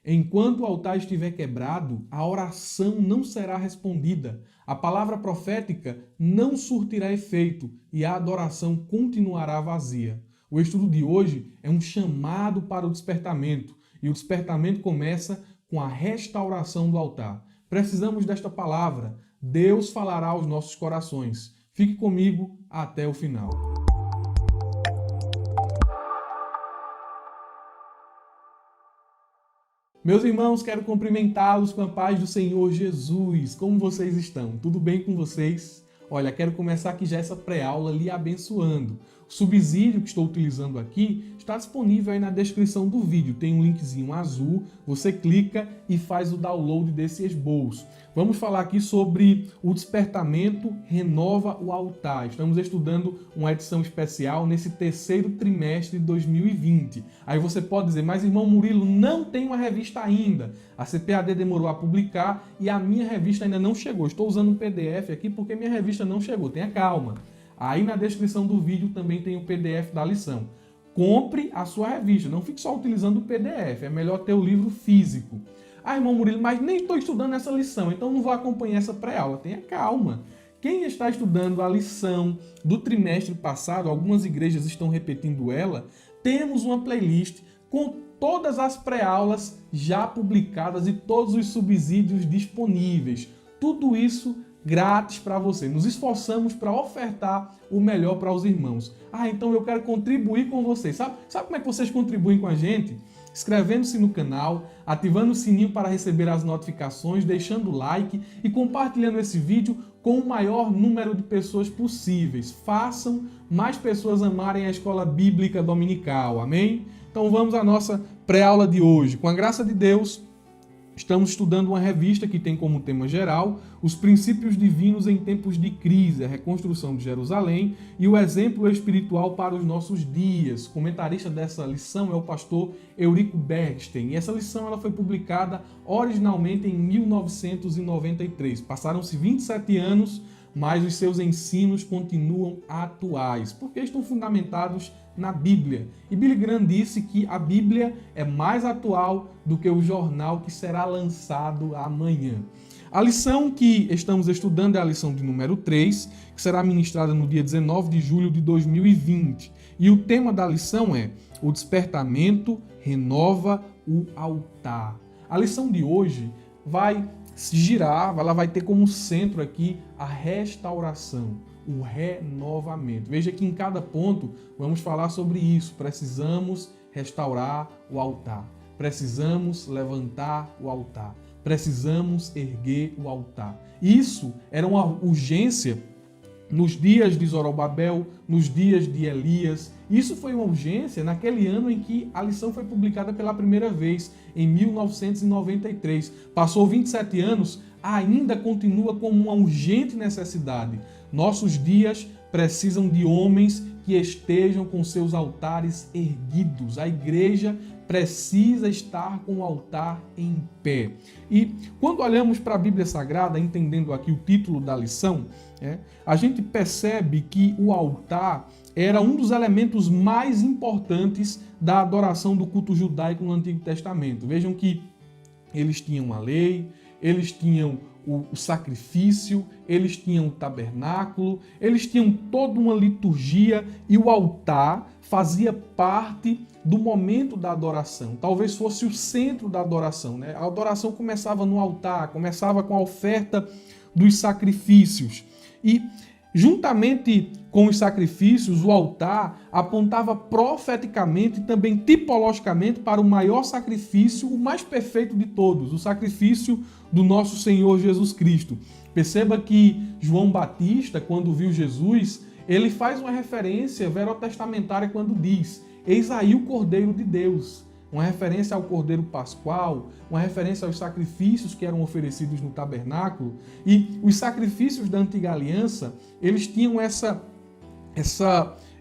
Enquanto o altar estiver quebrado, a oração não será respondida, a palavra profética não surtirá efeito e a adoração continuará vazia. O estudo de hoje é um chamado para o despertamento, e o despertamento começa com a restauração do altar. Precisamos desta palavra. Deus falará aos nossos corações. Fique comigo até o final. Meus irmãos, quero cumprimentá-los com a paz do Senhor Jesus. Como vocês estão? Tudo bem com vocês? Olha, quero começar aqui já essa pré-aula lhe abençoando. O subsídio que estou utilizando aqui está disponível aí na descrição do vídeo. Tem um linkzinho azul, você clica e faz o download desse esboço. Vamos falar aqui sobre o despertamento renova o altar. Estamos estudando uma edição especial nesse terceiro trimestre de 2020. Aí você pode dizer, mas irmão Murilo, não tem uma revista ainda. A CPAD demorou a publicar e a minha revista ainda não chegou. Estou usando um PDF aqui porque minha revista não chegou. Tenha calma. Aí na descrição do vídeo também tem o PDF da lição. Compre a sua revista, não fique só utilizando o PDF, é melhor ter o livro físico. Ah, irmão Murilo, mas nem estou estudando essa lição, então não vou acompanhar essa pré-aula. Tenha calma. Quem está estudando a lição do trimestre passado, algumas igrejas estão repetindo ela, temos uma playlist com todas as pré-aulas já publicadas e todos os subsídios disponíveis. Tudo isso grátis para você. Nos esforçamos para ofertar o melhor para os irmãos. Ah, então eu quero contribuir com vocês. Sabe como é que vocês contribuem com a gente? Inscrevendo-se no canal, ativando o sininho para receber as notificações, deixando o like e compartilhando esse vídeo com o maior número de pessoas possíveis. Façam mais pessoas amarem a escola bíblica dominical. Amém? Então vamos à nossa pré-aula de hoje. Com a graça de Deus, estamos estudando uma revista que tem como tema geral os princípios divinos em tempos de crise, a reconstrução de Jerusalém e o exemplo espiritual para os nossos dias. O comentarista dessa lição é o pastor Eurico Bergstein. E essa lição ela foi publicada originalmente em 1993. Passaram-se 27 anos, mas os seus ensinos continuam atuais, porque estão fundamentados na Bíblia. E Billy Graham disse que a Bíblia é mais atual do que o jornal que será lançado amanhã. A lição que estamos estudando é a lição de número 3, que será ministrada no dia 19 de julho de 2020. E o tema da lição é o despertamento renova o altar. A lição de hoje vai girar, ela vai ter como centro aqui a restauração, o renovamento. Veja que em cada ponto vamos falar sobre isso. Precisamos restaurar o altar. Precisamos levantar o altar. Precisamos erguer o altar. Isso era uma urgência nos dias de Zorobabel, nos dias de Elias. Isso foi uma urgência naquele ano em que a lição foi publicada pela primeira vez, em 1993. Passou 27 anos, ainda continua como uma urgente necessidade. Nossos dias precisam de homens que estejam com seus altares erguidos. A igreja precisa estar com o altar em pé. E quando olhamos para a Bíblia Sagrada, entendendo aqui o título da lição, a gente percebe que o altar era um dos elementos mais importantes da adoração do culto judaico no Antigo Testamento. Vejam que eles tinham a lei, eles tinham o sacrifício, eles tinham o tabernáculo, eles tinham toda uma liturgia e o altar fazia parte do momento da adoração. Talvez fosse o centro da adoração, né? A adoração começava no altar, começava com a oferta dos sacrifícios. E juntamente com os sacrifícios, o altar apontava profeticamente e também tipologicamente para o maior sacrifício, o mais perfeito de todos, o sacrifício do nosso Senhor Jesus Cristo. Perceba que João Batista, quando viu Jesus, ele faz uma referência verotestamentária quando diz: eis aí o Cordeiro de Deus. Uma referência ao Cordeiro Pascual, uma referência aos sacrifícios que eram oferecidos no tabernáculo. E os sacrifícios da Antiga Aliança, eles tinham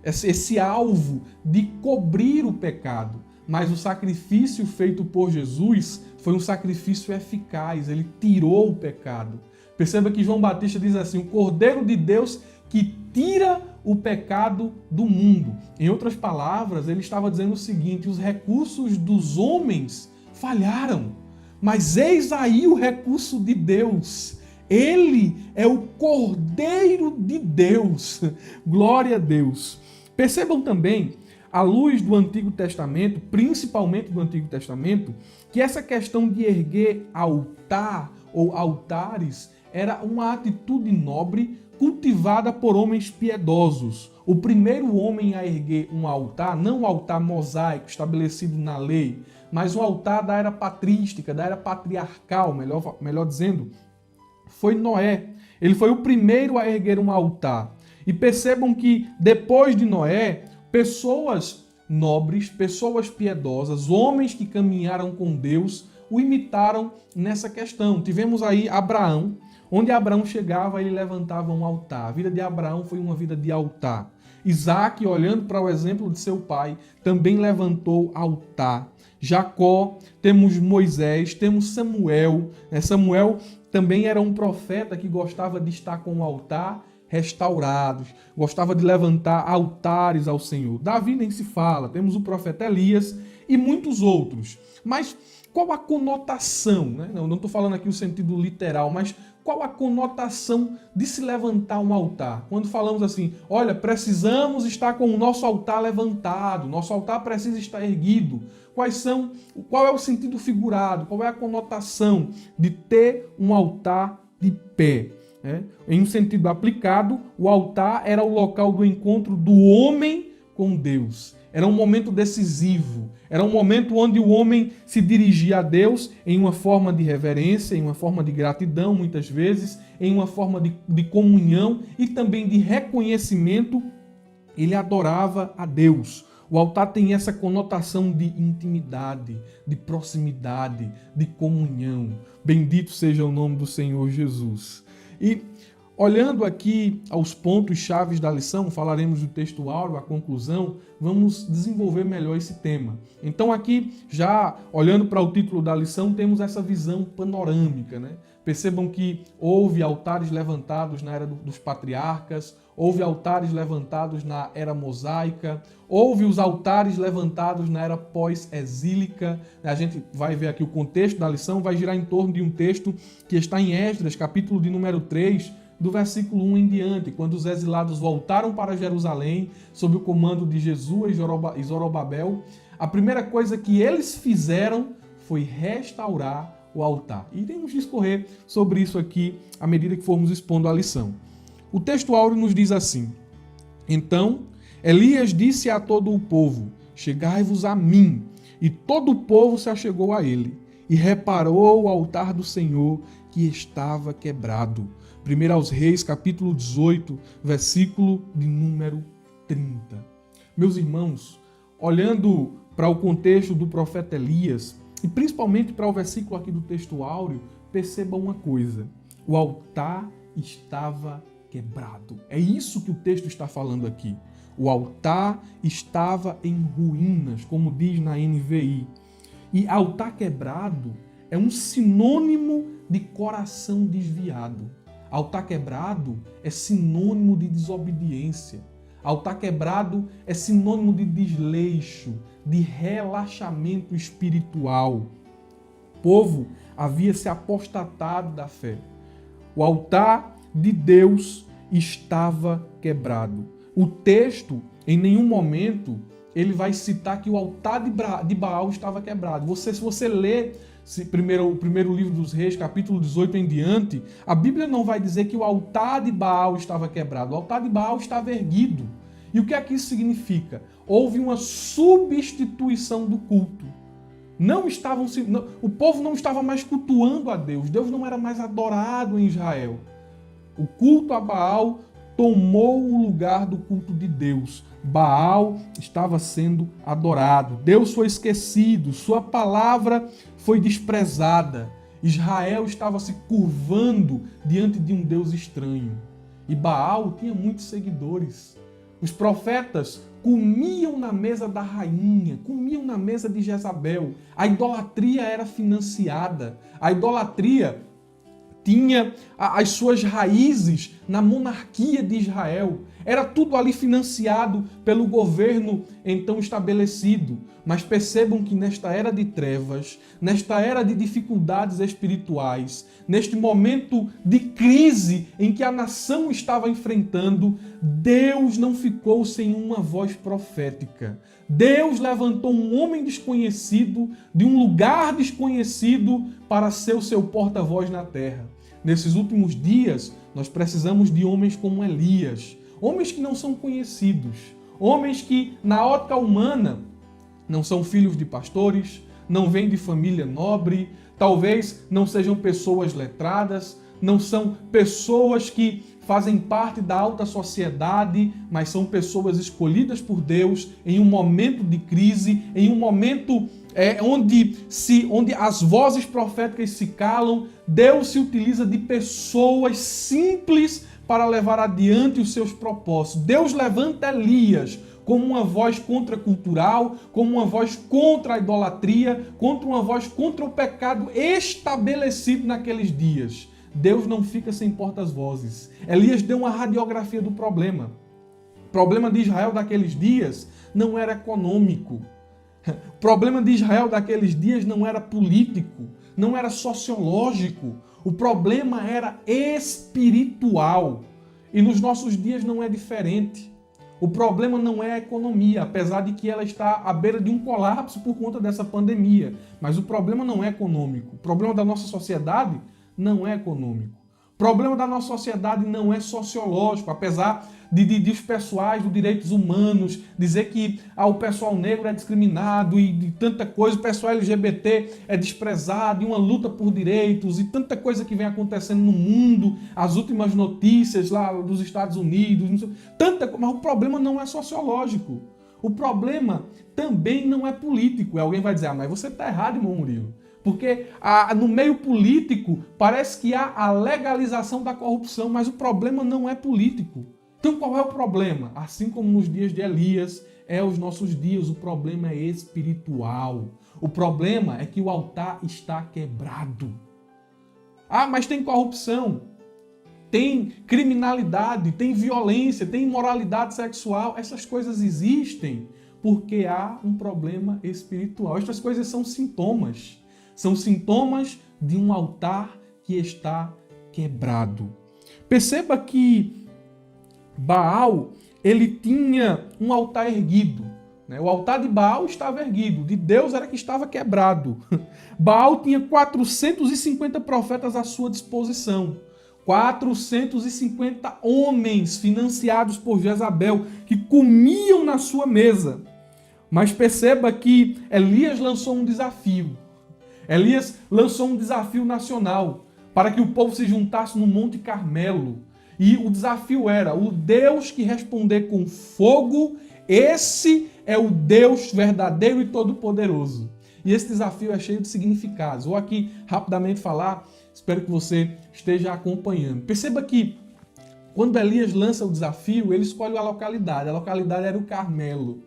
esse alvo de cobrir o pecado. Mas o sacrifício feito por Jesus foi um sacrifício eficaz, ele tirou o pecado. Perceba que João Batista diz assim: o Cordeiro de Deus que tira o pecado do mundo. Em outras palavras, ele estava dizendo o seguinte: os recursos dos homens falharam. Mas eis aí o recurso de Deus. Ele é o Cordeiro de Deus. Glória a Deus. Percebam também, à luz do Antigo Testamento, principalmente do Antigo Testamento, que essa questão de erguer altar ou altares era uma atitude nobre cultivada por homens piedosos. O primeiro homem a erguer um altar, não um altar mosaico estabelecido na lei, mas um altar da era patrística, da era patriarcal, melhor dizendo, foi Noé. Ele foi o primeiro a erguer um altar. E percebam que depois de Noé, pessoas nobres, pessoas piedosas, homens que caminharam com Deus, o imitaram nessa questão. Tivemos aí Abraão, onde Abraão chegava, ele levantava um altar. A vida de Abraão foi uma vida de altar. Isaac, olhando para o exemplo de seu pai, também levantou altar. Jacó, temos Moisés, temos Samuel. Samuel também era um profeta que gostava de estar com o altar restaurados, gostava de levantar altares ao Senhor. Davi nem se fala, temos o profeta Elias e muitos outros. Mas qual a conotação? Não estou falando aqui o sentido literal, mas qual a conotação de se levantar um altar? Quando falamos assim, olha, precisamos estar com o nosso altar levantado, nosso altar precisa estar erguido. Qual é o sentido figurado? Qual é a conotação de ter um altar de pé? Em um sentido aplicado, o altar era o local do encontro do homem com Deus. Era um momento decisivo. Era um momento onde o homem se dirigia a Deus em uma forma de reverência, em uma forma de gratidão, muitas vezes, em uma forma de comunhão e também de reconhecimento. Ele adorava a Deus. O altar tem essa conotação de intimidade, de proximidade, de comunhão. Bendito seja o nome do Senhor Jesus. E olhando aqui aos pontos chaves da lição, falaremos do texto áureo, a conclusão, vamos desenvolver melhor esse tema. Então aqui, já olhando para o título da lição, temos essa visão panorâmica, Percebam que houve altares levantados na era dos patriarcas, houve altares levantados na era mosaica, houve os altares levantados na era pós-exílica. A gente vai ver aqui o contexto da lição, vai girar em torno de um texto que está em Esdras, capítulo de número 3, do versículo 1 em diante, quando os exilados voltaram para Jerusalém, sob o comando de Jesua e Zorobabel. A primeira coisa que eles fizeram foi restaurar o altar. E iremos discorrer sobre isso aqui à medida que formos expondo a lição. O texto áureo nos diz assim: Então Elias disse a todo o povo: Chegai-vos a mim. E todo o povo se achegou a ele, e reparou o altar do Senhor que estava quebrado. 1 aos Reis, capítulo 18, versículo de número 30. Meus irmãos, olhando para o contexto do profeta Elias, e principalmente para o versículo aqui do texto áureo, perceba uma coisa: o altar estava quebrado. É isso que o texto está falando aqui. O altar estava em ruínas, como diz na NVI. E altar quebrado é um sinônimo de coração desviado. Altar quebrado é sinônimo de desobediência. Altar quebrado é sinônimo de desleixo, de relaxamento espiritual. O povo havia se apostatado da fé. O altar de Deus estava quebrado. O texto, em nenhum momento, ele vai citar que o altar de Baal estava quebrado. Se você ler o primeiro livro dos Reis, capítulo 18 em diante, a Bíblia não vai dizer que o altar de Baal estava quebrado. O altar de Baal estava erguido. E o que é que isso significa? Houve uma substituição do culto. O povo não estava mais cultuando a Deus. Deus não era mais adorado em Israel. O culto a Baal tomou o lugar do culto de Deus. Baal estava sendo adorado. Deus foi esquecido. Sua palavra foi desprezada. Israel estava se curvando diante de um Deus estranho. E Baal tinha muitos seguidores. Os profetas comiam na mesa da rainha, comiam na mesa de Jezabel. A idolatria era financiada. A idolatria tinha as suas raízes na monarquia de Israel. Era tudo ali financiado pelo governo então estabelecido. Mas percebam que nesta era de trevas, nesta era de dificuldades espirituais, neste momento de crise em que a nação estava enfrentando, Deus não ficou sem uma voz profética. Deus levantou um homem desconhecido, de um lugar desconhecido, para ser o seu porta-voz na terra. Nesses últimos dias, nós precisamos de homens como Elias, homens que não são conhecidos, homens que, na ótica humana, não são filhos de pastores, não vêm de família nobre, talvez não sejam pessoas letradas, não são pessoas que fazem parte da alta sociedade, mas são pessoas escolhidas por Deus em um momento de crise, em um momento onde as vozes proféticas se calam. Deus se utiliza de pessoas simples para levar adiante os seus propósitos. Deus levanta Elias como uma voz contracultural, como uma voz contra a idolatria, contra uma voz contra o pecado estabelecido naqueles dias. Deus não fica sem portas-vozes. Elias deu uma radiografia do problema. O problema de Israel daqueles dias não era econômico. O problema de Israel daqueles dias não era político, não era sociológico. O problema era espiritual. E nos nossos dias não é diferente. O problema não é a economia, apesar de que ela está à beira de um colapso por conta dessa pandemia. Mas o problema não é econômico. O problema da nossa sociedade não é econômico. O problema da nossa sociedade não é sociológico, apesar de os pessoais dos direitos humanos dizer que o pessoal negro é discriminado e de tanta coisa, o pessoal LGBT é desprezado e uma luta por direitos e tanta coisa que vem acontecendo no mundo, as últimas notícias lá dos Estados Unidos, mas o problema não é sociológico. O problema também não é político. Alguém vai dizer, mas você está errado, irmão Murilo. Porque no meio político parece que há a legalização da corrupção, mas o problema não é político. Então qual é o problema? Assim como nos dias de Elias, os nossos dias, o problema é espiritual. O problema é que o altar está quebrado. Mas tem corrupção, tem criminalidade, tem violência, tem imoralidade sexual. Essas coisas existem porque há um problema espiritual. Estas coisas são sintomas. São sintomas de um altar que está quebrado. Perceba que Baal, ele tinha um altar erguido. O altar de Baal estava erguido, de Deus era que estava quebrado. Baal tinha 450 profetas à sua disposição. 450 homens financiados por Jezabel que comiam na sua mesa. Mas perceba que Elias lançou um desafio. Elias lançou um desafio nacional para que o povo se juntasse no Monte Carmelo. E o desafio era: o Deus que responder com fogo, esse é o Deus verdadeiro e todo-poderoso. E esse desafio é cheio de significados. Vou aqui rapidamente falar, espero que você esteja acompanhando. Perceba que quando Elias lança o desafio, ele escolhe a localidade. A localidade era o Carmelo.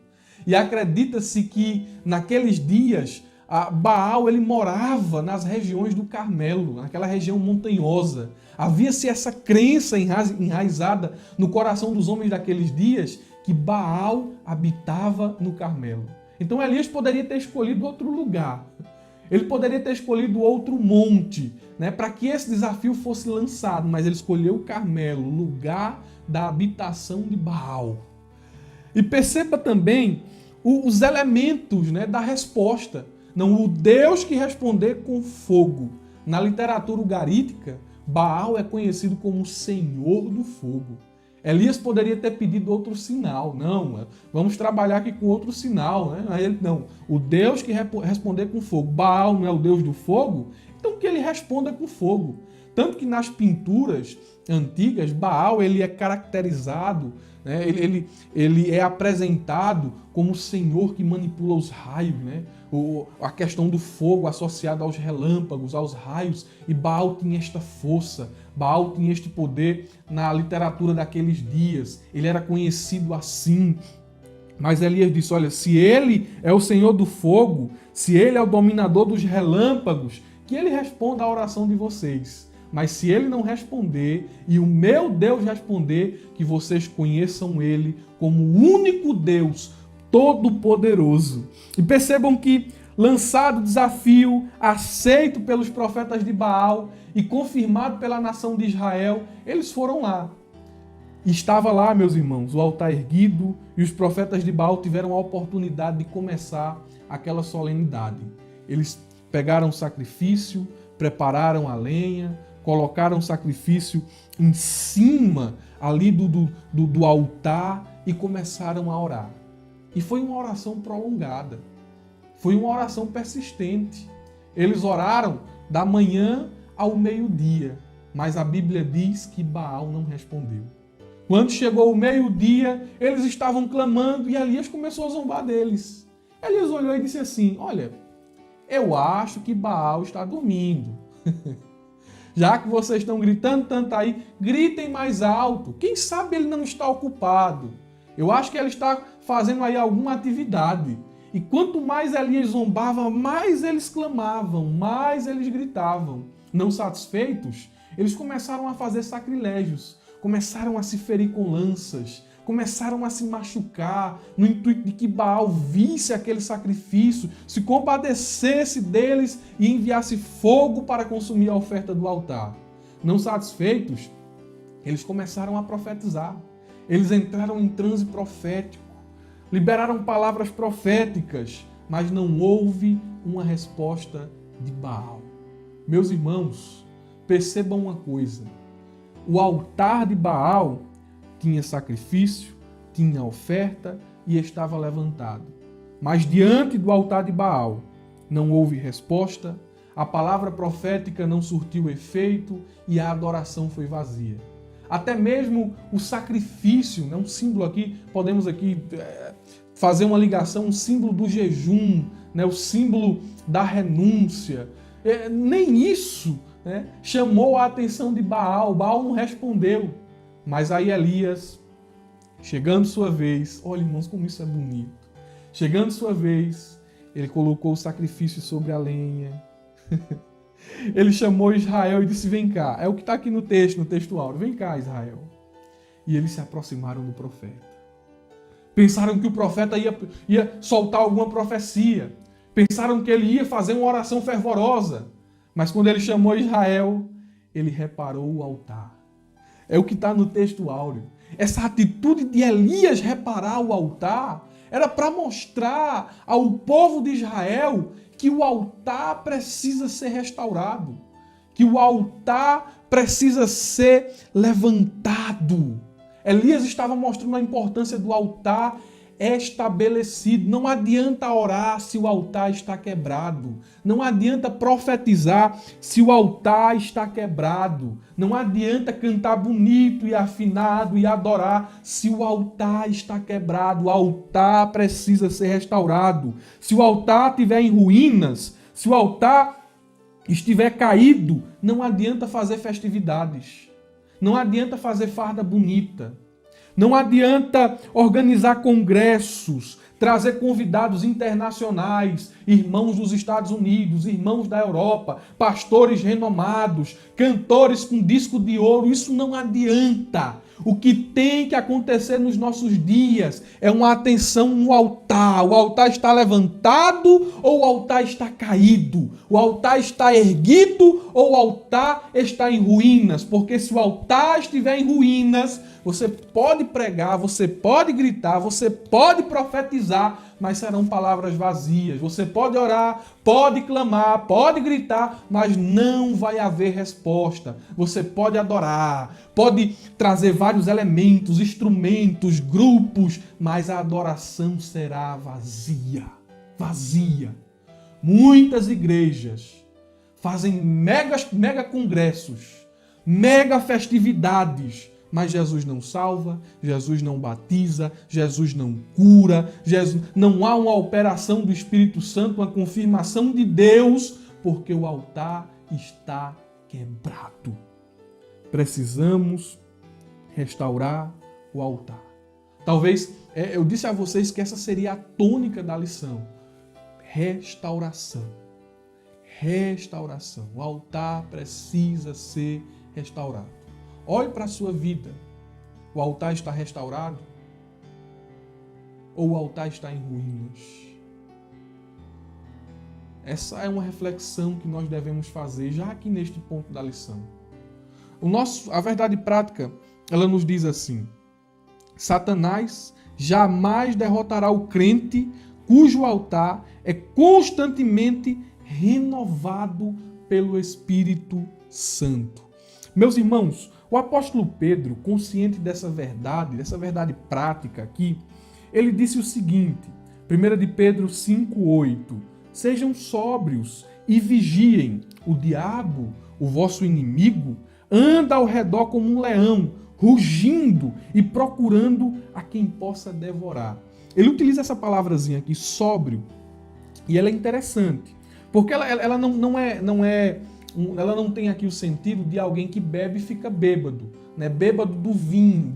E acredita-se que naqueles dias Baal ele morava nas regiões do Carmelo, naquela região montanhosa. Havia-se essa crença enraizada no coração dos homens daqueles dias que Baal habitava no Carmelo. Então Elias poderia ter escolhido outro lugar. Ele poderia ter escolhido outro monte, para que esse desafio fosse lançado, mas ele escolheu o Carmelo, lugar da habitação de Baal. E perceba também os elementos da resposta. Não, o Deus que responder com fogo. Na literatura ugarítica, Baal é conhecido como Senhor do Fogo. Elias poderia ter pedido outro sinal. Não, vamos trabalhar aqui com outro sinal. Aí ele, não, o Deus que responder com fogo. Baal não é o Deus do fogo? Então que ele responda com fogo. Tanto que nas pinturas antigas, Baal ele é caracterizado, ele é apresentado como o Senhor que manipula os raios, a questão do fogo associada aos relâmpagos, aos raios, e Baal tinha esta força, Baal tinha este poder na literatura daqueles dias, ele era conhecido assim. Mas Elias disse, olha, se ele é o Senhor do fogo, se ele é o dominador dos relâmpagos, que ele responda à oração de vocês. Mas se ele não responder e o meu Deus responder, que vocês conheçam ele como o único Deus todo-poderoso. E percebam que, lançado o desafio, aceito pelos profetas de Baal e confirmado pela nação de Israel, eles foram lá. E estava lá, meus irmãos, o altar erguido, e os profetas de Baal tiveram a oportunidade de começar aquela solenidade. Eles pegaram o sacrifício, prepararam a lenha, colocaram o sacrifício em cima ali do altar e começaram a orar. E foi uma oração prolongada, foi uma oração persistente. Eles oraram da manhã ao meio-dia, mas a Bíblia diz que Baal não respondeu. Quando chegou o meio-dia, eles estavam clamando e Elias começou a zombar deles. Elias olhou e disse assim: olha, eu acho que Baal está dormindo. Já que vocês estão gritando tanto aí, gritem mais alto. Quem sabe ele não está ocupado. Eu acho que ele está fazendo aí alguma atividade. E quanto mais Elias zombava, mais eles clamavam, mais eles gritavam. Não satisfeitos, eles começaram a fazer sacrilégios, começaram a se ferir com lanças, começaram a se machucar, no intuito de que Baal visse aquele sacrifício, se compadecesse deles e enviasse fogo para consumir a oferta do altar. Não satisfeitos, eles começaram a profetizar. Eles entraram em transe profético, liberaram palavras proféticas, mas não houve uma resposta de Baal. Meus irmãos, percebam uma coisa: o altar de Baal tinha sacrifício, tinha oferta e estava levantado. Mas diante do altar de Baal não houve resposta, a palavra profética não surtiu efeito e a adoração foi vazia. Até mesmo o sacrifício, um símbolo aqui, podemos aqui fazer uma ligação, um símbolo do jejum, o símbolo da renúncia. Nem isso chamou a atenção de Baal. Baal não respondeu. Mas aí Elias, chegando sua vez, olha irmãos como isso é bonito, chegando sua vez, ele colocou o sacrifício sobre a lenha, ele chamou Israel e disse: vem cá, é o que está aqui no texto áureo, vem cá Israel. E eles se aproximaram do profeta, pensaram que o profeta ia soltar alguma profecia, pensaram que ele ia fazer uma oração fervorosa, mas quando ele chamou Israel, ele reparou o altar. É o que está no texto áureo. Essa atitude de Elias reparar o altar era para mostrar ao povo de Israel que o altar precisa ser restaurado, que o altar precisa ser levantado. Elias estava mostrando a importância do altar estabelecido. Não adianta orar se o altar está quebrado. Não adianta profetizar se o altar está quebrado. Não adianta cantar bonito e afinado e adorar se o altar está quebrado. O altar precisa ser restaurado. Se o altar estiver em ruínas, se o altar estiver caído, não adianta fazer festividades. Não adianta fazer farda bonita. Não adianta organizar congressos, trazer convidados internacionais, irmãos dos Estados Unidos, irmãos da Europa, pastores renomados, cantores com disco de ouro. Isso não adianta. O que tem que acontecer nos nossos dias é uma atenção no altar. O altar está levantado ou o altar está caído? O altar está erguido ou o altar está em ruínas? Porque se o altar estiver em ruínas, você pode pregar, você pode gritar, você pode profetizar, mas serão palavras vazias. Você pode orar, pode clamar, pode gritar, mas não vai haver resposta. Você pode adorar, pode trazer vários elementos, instrumentos, grupos, mas a adoração será vazia. Vazia. Muitas igrejas fazem mega congressos, mega festividades, mas Jesus não salva, Jesus não batiza, Jesus não cura, não há uma operação do Espírito Santo, uma confirmação de Deus, porque o altar está quebrado. Precisamos restaurar o altar. Talvez, eu disse a vocês que essa seria a tônica da lição. Restauração. restauração. O altar precisa ser restaurado. Olhe para a sua vida. O altar está restaurado? Ou o altar está em ruínas? Essa é uma reflexão que nós devemos fazer já aqui neste ponto da lição. A verdade prática, ela nos diz assim: Satanás jamais derrotará o crente cujo altar é constantemente renovado pelo Espírito Santo. Meus irmãos, o apóstolo Pedro, consciente dessa verdade prática aqui, ele disse o seguinte, 1 de Pedro 5,8: Sejam sóbrios e vigiem. O diabo, o vosso inimigo, anda ao redor como um leão, rugindo e procurando a quem possa devorar. Ele utiliza essa palavrazinha aqui, sóbrio, e ela é interessante, porque ela não tem aqui o sentido de alguém que bebe e fica bêbado, né? Bêbado do vinho,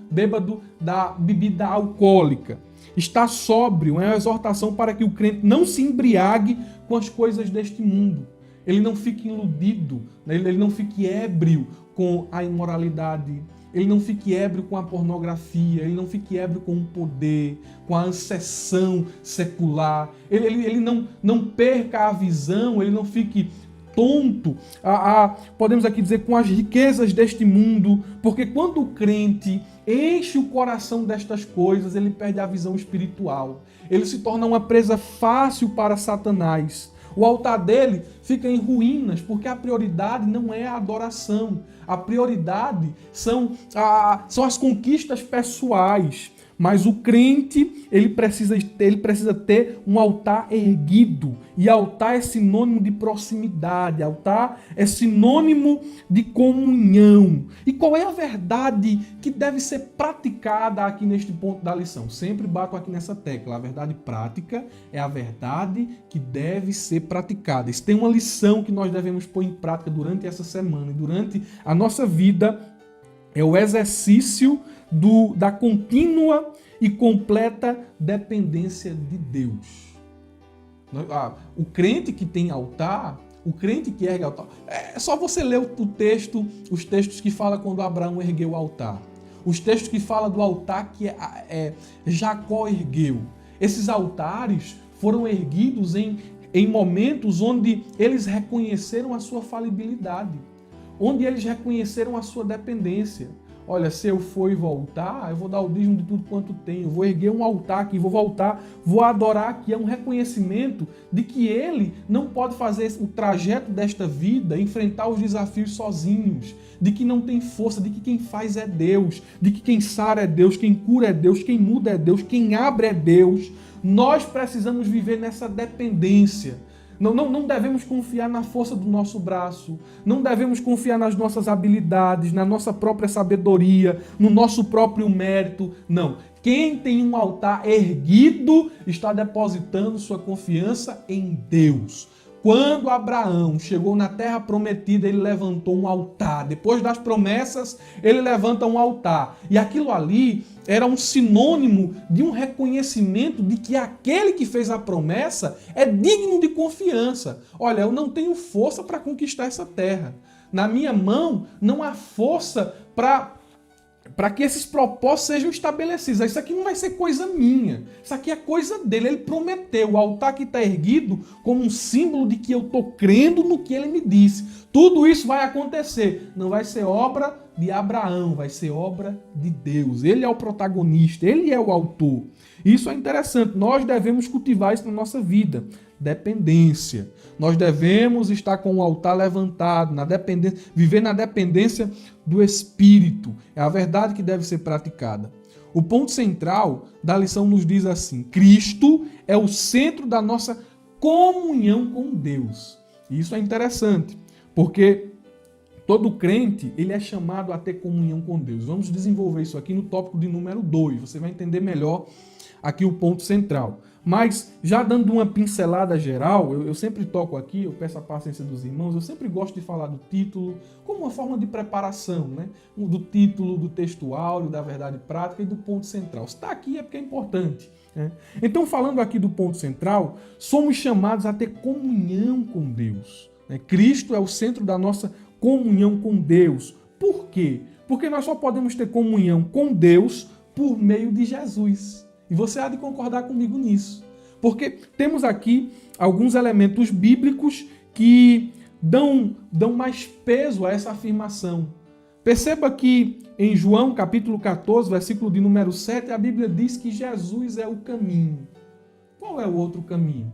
bêbado da bebida alcoólica. Estar sóbrio é uma exortação para que o crente não se embriague com as coisas deste mundo. Ele não fique iludido, né? Ele não fique ébrio com a imoralidade, ele não fique ébrio com a pornografia, ele não fique ébrio com o poder, com a ascensão secular, ele não perca a visão, ele não fique tonto, podemos aqui dizer, com as riquezas deste mundo, porque quando o crente enche o coração destas coisas, ele perde a visão espiritual, ele se torna uma presa fácil para Satanás. O altar dele fica em ruínas, porque a prioridade não é a adoração. A prioridade são as conquistas pessoais. Mas o crente, ele precisa ter um altar erguido. E altar é sinônimo de proximidade. Altar é sinônimo de comunhão. E qual é a verdade que deve ser praticada aqui neste ponto da lição? Sempre bato aqui nessa tecla. A verdade prática é a verdade que deve ser praticada. Isso tem uma lição que nós devemos pôr em prática durante essa semana e durante a nossa vida. É o exercício da contínua e completa dependência de Deus. O crente que tem altar, o crente que ergue altar, é só você ler os textos que falam quando Abraão ergueu o altar. Os textos que falam do altar que Jacó ergueu. Esses altares foram erguidos em momentos onde eles reconheceram a sua falibilidade, onde eles reconheceram a sua dependência. Olha, se eu for e voltar, eu vou dar o dízimo de tudo quanto tenho, vou erguer um altar aqui, vou voltar, vou adorar aqui. É um reconhecimento de que ele não pode fazer o trajeto desta vida, enfrentar os desafios sozinhos, de que não tem força, de que quem faz é Deus, de que quem sara é Deus, quem cura é Deus, quem muda é Deus, quem abre é Deus. Nós precisamos viver nessa dependência. Não devemos confiar na força do nosso braço, não devemos confiar nas nossas habilidades, na nossa própria sabedoria, no nosso próprio mérito. Não. Quem tem um altar erguido está depositando sua confiança em Deus. Quando Abraão chegou na terra prometida, ele levantou um altar. Depois das promessas, ele levanta um altar. E aquilo ali era um sinônimo de um reconhecimento de que aquele que fez a promessa é digno de confiança. Olha, eu não tenho força para conquistar essa terra. Na minha mão não há força para que esses propósitos sejam estabelecidos. Isso aqui não vai ser coisa minha. Isso aqui é coisa dele. Ele prometeu. O altar que está erguido como um símbolo de que eu estou crendo no que ele me disse. Tudo isso vai acontecer. Não vai ser obra de Abraão, vai ser obra de Deus. Ele é o protagonista, ele é o autor. Isso é interessante. Nós devemos cultivar isso na nossa vida. Dependência. Nós devemos estar com o altar levantado, viver na dependência do Espírito. É a verdade que deve ser praticada. O ponto central da lição nos diz assim: Cristo é o centro da nossa comunhão com Deus. E isso é interessante, porque todo crente ele é chamado a ter comunhão com Deus. Vamos desenvolver isso aqui no tópico de número 2. Você vai entender melhor aqui o ponto central. Mas, já dando uma pincelada geral, eu sempre toco aqui, eu peço a paciência dos irmãos, eu sempre gosto de falar do título como uma forma de preparação, né? Do título, do textuário, da verdade prática e do ponto central. Se está aqui é porque é importante, né? Então, falando aqui do ponto central, somos chamados a ter comunhão com Deus, né? Cristo é o centro da nossa comunhão com Deus. Por quê? Porque nós só podemos ter comunhão com Deus por meio de Jesus. E você há de concordar comigo nisso. Porque temos aqui alguns elementos bíblicos que dão mais peso a essa afirmação. Perceba que em João capítulo 14, versículo de número 7, a Bíblia diz que Jesus é o caminho. Qual é o outro caminho?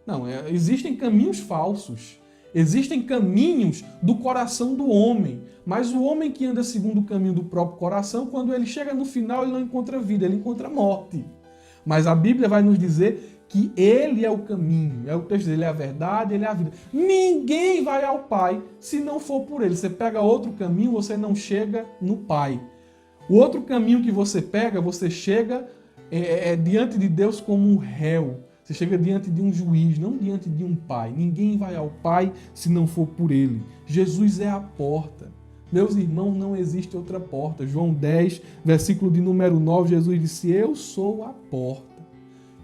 Não, existem caminhos falsos. Existem caminhos do coração do homem. Mas o homem que anda segundo o caminho do próprio coração, quando ele chega no final, ele não encontra vida, ele encontra morte. Mas a Bíblia vai nos dizer que ele é o caminho. É o texto dele, é a verdade, ele é a vida. Ninguém vai ao Pai se não for por ele. Você pega outro caminho, você não chega no Pai. O outro caminho que você pega, você chega diante de Deus como um réu. Você chega diante de um juiz, não diante de um pai. Ninguém vai ao Pai se não for por ele. Jesus é a porta. Meus irmãos, não existe outra porta. João 10, versículo de número 9, Jesus disse, eu sou a porta.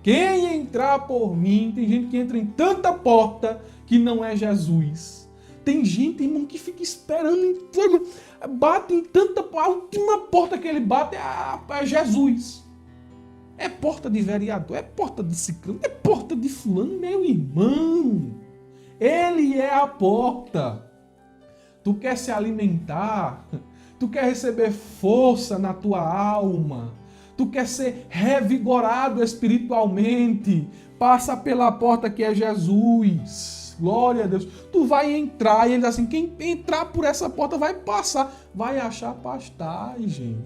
Quem entrar por mim, tem gente que entra em tanta porta que não é Jesus. Tem gente, irmão, que fica esperando, bate em tanta porta, a última porta que ele bate é Jesus. É porta de vereador, é porta de ciclano, é porta de fulano, meu irmão. Ele é a porta. Tu quer se alimentar, tu quer receber força na tua alma, tu quer ser revigorado espiritualmente, passa pela porta que é Jesus. Glória a Deus. Tu vai entrar e ele diz assim, quem entrar por essa porta vai passar, vai achar pastagem.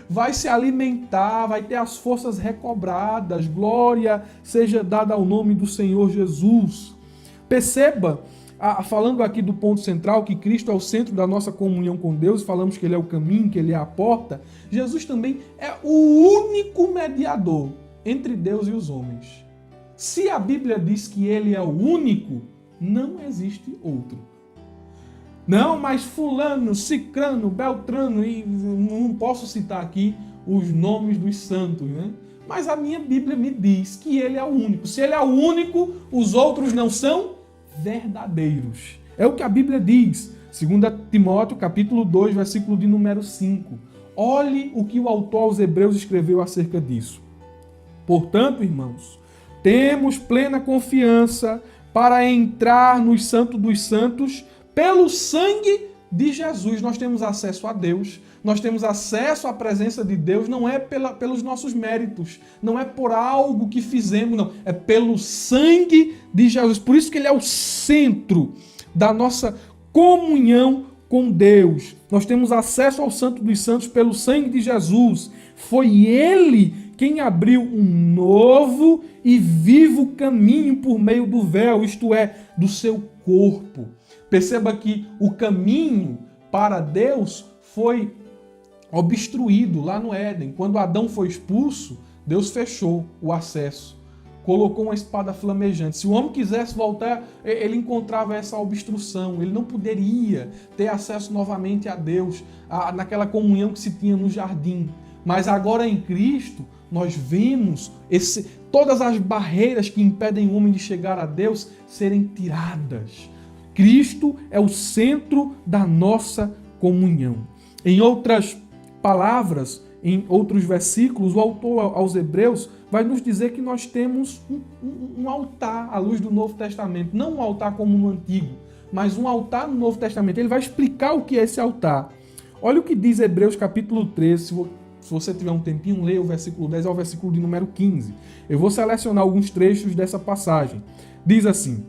Vai se alimentar, vai ter as forças recobradas. Glória seja dada ao nome do Senhor Jesus. Perceba, falando aqui do ponto central, que Cristo é o centro da nossa comunhão com Deus, falamos que Ele é o caminho, que Ele é a porta. Jesus também é o único mediador entre Deus e os homens. Se a Bíblia diz que Ele é o único, não existe outro. Não, mas fulano, cicrano, beltrano, e não posso citar aqui os nomes dos santos, né? Mas a minha Bíblia me diz que ele é o único. Se ele é o único, os outros não são verdadeiros. É o que a Bíblia diz. 2 Timóteo, capítulo 2, versículo de número 5. Olhe o que o autor aos Hebreus escreveu acerca disso. Portanto, irmãos, temos plena confiança para entrar no Santo dos Santos pelo sangue de Jesus. Nós temos acesso a Deus, nós temos acesso à presença de Deus, não é pelos nossos méritos, não é por algo que fizemos, não. É pelo sangue de Jesus. Por isso que ele é o centro da nossa comunhão com Deus. Nós temos acesso ao Santo dos Santos pelo sangue de Jesus. Foi ele quem abriu um novo e vivo caminho por meio do véu, isto é, do seu corpo. Perceba que o caminho para Deus foi obstruído lá no Éden. Quando Adão foi expulso, Deus fechou o acesso, colocou uma espada flamejante. Se o homem quisesse voltar, ele encontrava essa obstrução. Ele não poderia ter acesso novamente a Deus, naquela comunhão que se tinha no jardim. Mas agora em Cristo, nós vemos todas as barreiras que impedem o homem de chegar a Deus serem tiradas. Cristo é o centro da nossa comunhão. Em outras palavras, em outros versículos, o autor aos Hebreus vai nos dizer que nós temos um altar à luz do Novo Testamento. Não um altar como no Antigo, mas um altar no Novo Testamento. Ele vai explicar o que é esse altar. Olha o que diz Hebreus capítulo 13. Se você tiver um tempinho, leia o versículo 10 ao versículo de número 15. Eu vou selecionar alguns trechos dessa passagem. Diz assim: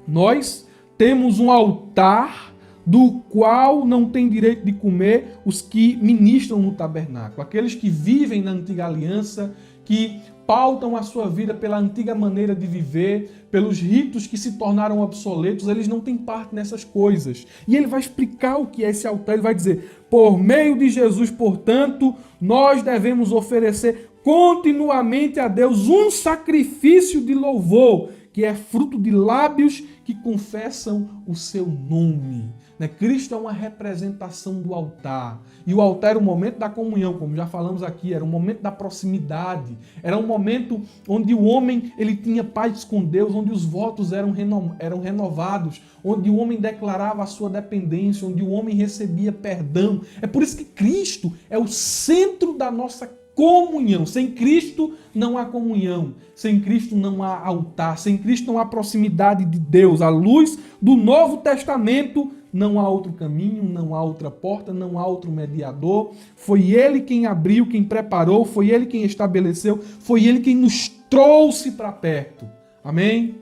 nós temos um altar do qual não tem direito de comer os que ministram no tabernáculo, aqueles que vivem na antiga aliança, que pautam a sua vida pela antiga maneira de viver, pelos ritos que se tornaram obsoletos, eles não têm parte nessas coisas. E ele vai explicar o que é esse altar, ele vai dizer: por meio de Jesus, portanto, nós devemos oferecer continuamente a Deus um sacrifício de louvor, que é fruto de lábios que confessam o seu nome. Cristo é uma representação do altar. E o altar era o momento da comunhão, como já falamos aqui, era um momento da proximidade, era um momento onde o homem ele tinha paz com Deus, onde os votos eram renovados, onde o homem declarava a sua dependência, onde o homem recebia perdão. É por isso que Cristo é o centro da nossa comunhão. Sem Cristo não há comunhão, sem Cristo não há altar, sem Cristo não há proximidade de Deus. À luz do Novo Testamento, não há outro caminho, não há outra porta, não há outro mediador. Foi Ele quem abriu, quem preparou, foi Ele quem estabeleceu, foi Ele quem nos trouxe para perto. Amém?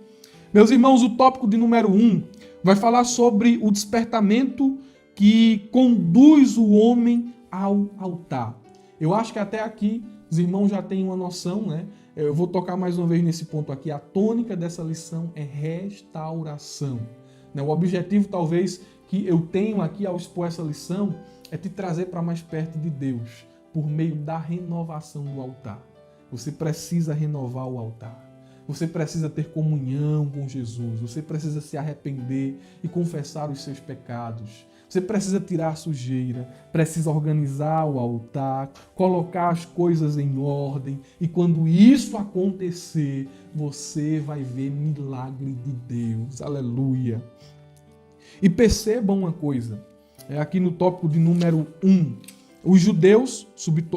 Meus irmãos, o tópico de número 1 vai falar sobre o despertamento que conduz o homem ao altar. Eu acho que até aqui os irmãos já têm uma noção, né? Eu vou tocar mais uma vez nesse ponto aqui. A tônica dessa lição é restauração. O objetivo, talvez, que eu tenho aqui ao expor essa lição é te trazer para mais perto de Deus por meio da renovação do altar. Você precisa renovar o altar. Você precisa ter comunhão com Jesus. Você precisa se arrepender e confessar os seus pecados. Você precisa tirar a sujeira, precisa organizar o altar, colocar as coisas em ordem. E quando isso acontecer, você vai ver milagre de Deus. Aleluia! E percebam uma coisa, aqui no tópico de número 1. Os judeus,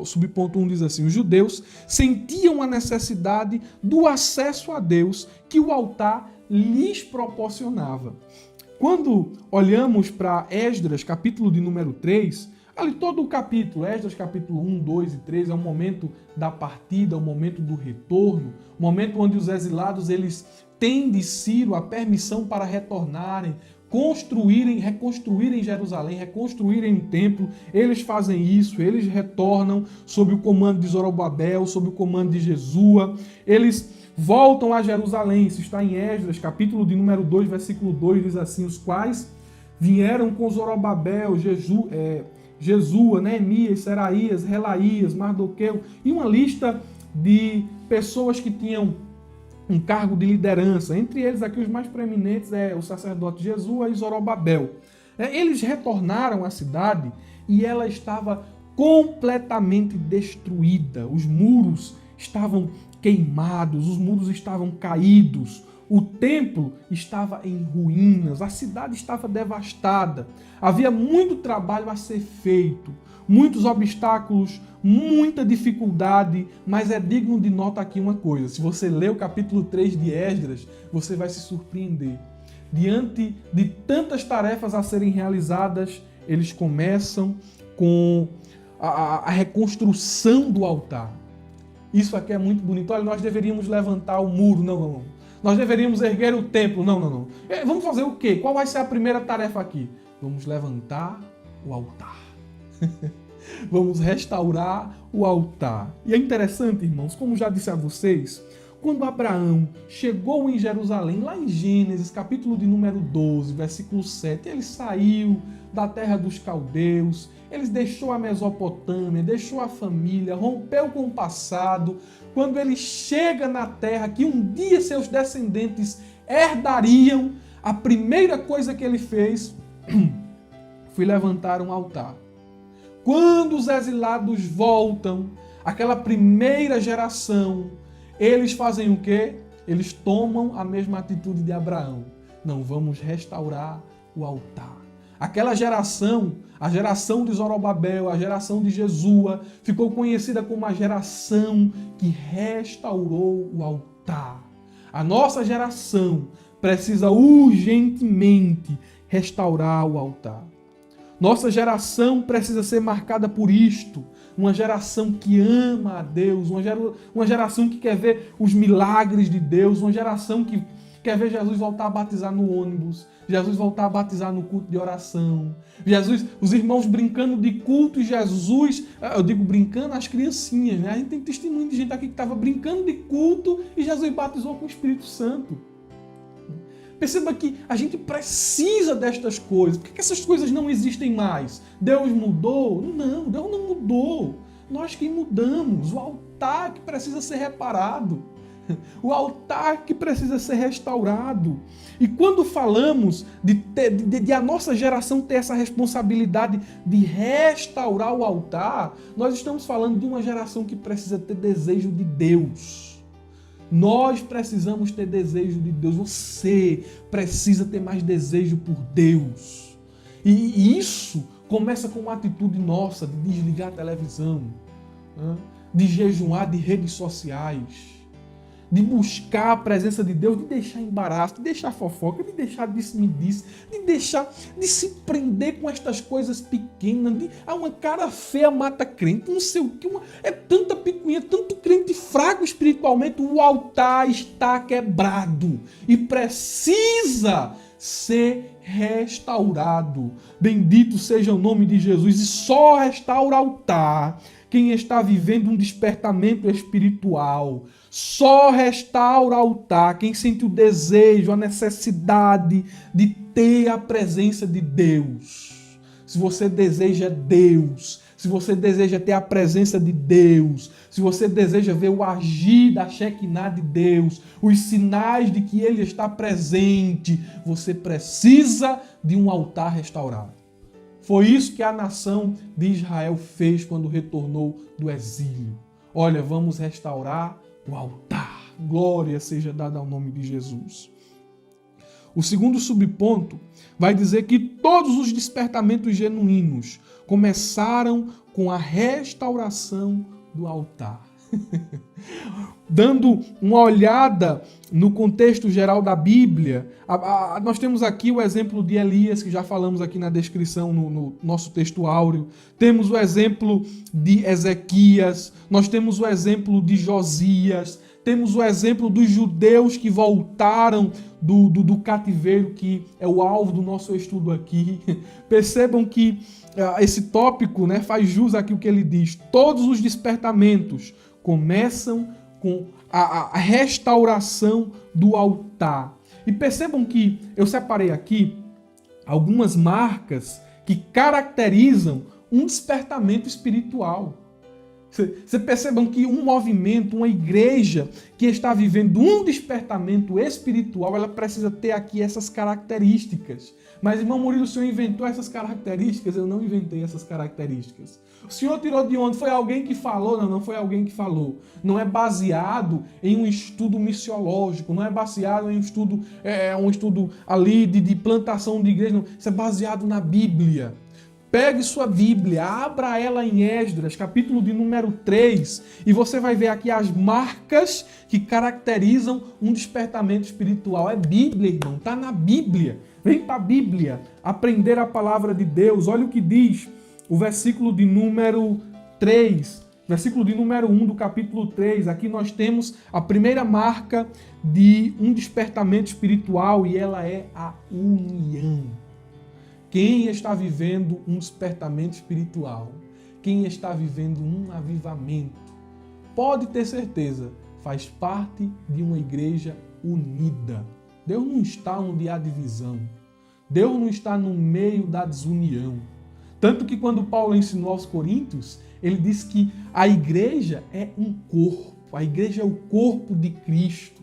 subponto 1 diz assim, os judeus sentiam a necessidade do acesso a Deus que o altar lhes proporcionava. Quando olhamos para Esdras, capítulo de número 3, ali todo o capítulo, Esdras capítulo 1, 2 e 3, é o momento da partida, o momento do retorno, o momento onde os exilados eles têm de Ciro a permissão para retornarem, reconstruírem Jerusalém, reconstruírem o templo. Eles fazem isso, eles retornam sob o comando de Zorobabel, sob o comando de Jesua, eles voltam a Jerusalém. Isso está em Esdras, capítulo de número 2, versículo 2, diz assim, os quais vieram com Zorobabel, Jesua, Neemias, Seraías, Relaías, Mardoqueu, e uma lista de pessoas que tinham um cargo de liderança. Entre eles aqui os mais preeminentes é o sacerdote Jesua e Zorobabel. Eles retornaram à cidade e ela estava completamente destruída. Os muros estavam queimados, os muros estavam caídos, o templo estava em ruínas, a cidade estava devastada. Havia muito trabalho a ser feito, muitos obstáculos, muita dificuldade, mas é digno de nota aqui uma coisa. Se você ler o capítulo 3 de Esdras, você vai se surpreender. Diante de tantas tarefas a serem realizadas, eles começam com a reconstrução do altar. Isso aqui é muito bonito. Olha, nós deveríamos levantar o muro. Não. Nós deveríamos erguer o templo. Não. Vamos fazer o quê? Qual vai ser a primeira tarefa aqui? Vamos levantar o altar. Vamos restaurar o altar. E é interessante, irmãos, como já disse a vocês, quando Abraão chegou em Jerusalém, lá em Gênesis, capítulo de número 12, versículo 7, ele saiu da terra dos caldeus, ele deixou a Mesopotâmia, deixou a família, rompeu com o passado. Quando ele chega na terra que um dia seus descendentes herdariam, a primeira coisa que ele fez foi levantar um altar. Quando os exilados voltam, aquela primeira geração, eles fazem o quê? Eles tomam a mesma atitude de Abraão. Não, vamos restaurar o altar. Aquela geração, a geração de Zorobabel, a geração de Jesua, ficou conhecida como a geração que restaurou o altar. A nossa geração precisa urgentemente restaurar o altar. Nossa geração precisa ser marcada por isto. Uma geração que ama a Deus, uma geração que quer ver os milagres de Deus, uma geração que quer ver Jesus voltar a batizar no ônibus, Jesus voltar a batizar no culto de oração, os irmãos brincando de culto e Jesus, eu digo brincando as criancinhas, né? A gente tem testemunho de gente aqui que estava brincando de culto e Jesus batizou com o Espírito Santo. Perceba que a gente precisa destas coisas. Por que essas coisas não existem mais? Deus mudou? Não, Deus não mudou. Nós que mudamos. O altar altar que precisa ser reparado, o altar que precisa ser restaurado. E quando falamos de a nossa geração ter essa responsabilidade de restaurar o altar, nós estamos falando de uma geração que precisa ter desejo de Deus. Nós precisamos ter desejo de Deus. Você precisa ter mais desejo por Deus. E isso começa com uma atitude nossa de desligar a televisão, de jejuar de redes sociais, de buscar a presença de Deus, de deixar embaraço, de deixar fofoca, de deixar disse-me-disse, de se prender com estas coisas pequenas, uma cara feia mata crente, não sei o que, é tanta picuinha, tanto crente fraco espiritualmente, o altar está quebrado e precisa ser restaurado. Bendito seja o nome de Jesus. E só restaura o altar quem está vivendo um despertamento espiritual. Só restaura o altar quem sente o desejo, a necessidade de ter a presença de Deus. Se você deseja Deus, se você deseja ter a presença de Deus, se você deseja ver o agir da Shekinah de Deus, os sinais de que Ele está presente, você precisa de um altar restaurado. Foi isso que a nação de Israel fez quando retornou do exílio. Olha, vamos restaurar o altar. Glória seja dada ao nome de Jesus. O segundo subponto vai dizer que todos os despertamentos genuínos começaram com a restauração do altar. Dando uma olhada no contexto geral da Bíblia, nós temos aqui o exemplo de Elias, que já falamos aqui na descrição no nosso texto áureo. Temos o exemplo de Ezequias, nós temos o exemplo de Josias, temos o exemplo dos judeus que voltaram do cativeiro, que é o alvo do nosso estudo aqui. Percebam que esse tópico, né, faz jus aqui o que ele diz. Todos os despertamentos começam com a restauração do altar. E percebam que eu separei aqui algumas marcas que caracterizam um despertamento espiritual. Você percebam que um movimento, uma igreja que está vivendo um despertamento espiritual, ela precisa ter aqui essas características. Mas, irmão Murilo, o senhor inventou essas características? Eu não inventei essas características. O senhor tirou de onde? Foi alguém que falou? Não foi alguém que falou. Não é baseado em um estudo missiológico, não é baseado em um estudo ali de plantação de igreja, não. Isso é baseado na Bíblia. Pegue sua Bíblia, abra ela em Esdras, capítulo de número 3, e você vai ver aqui as marcas que caracterizam um despertamento espiritual. É Bíblia, irmão, está na Bíblia. Vem para a Bíblia aprender a palavra de Deus. Olha o que diz o versículo de número 3, versículo de número 1 do capítulo 3. Aqui nós temos a primeira marca de um despertamento espiritual e ela é a união. Quem está vivendo um despertamento espiritual, quem está vivendo um avivamento, pode ter certeza, faz parte de uma igreja unida. Deus não está onde há divisão. Deus não está no meio da desunião. Tanto que quando Paulo ensinou aos Coríntios, ele disse que a igreja é um corpo. A igreja é o corpo de Cristo.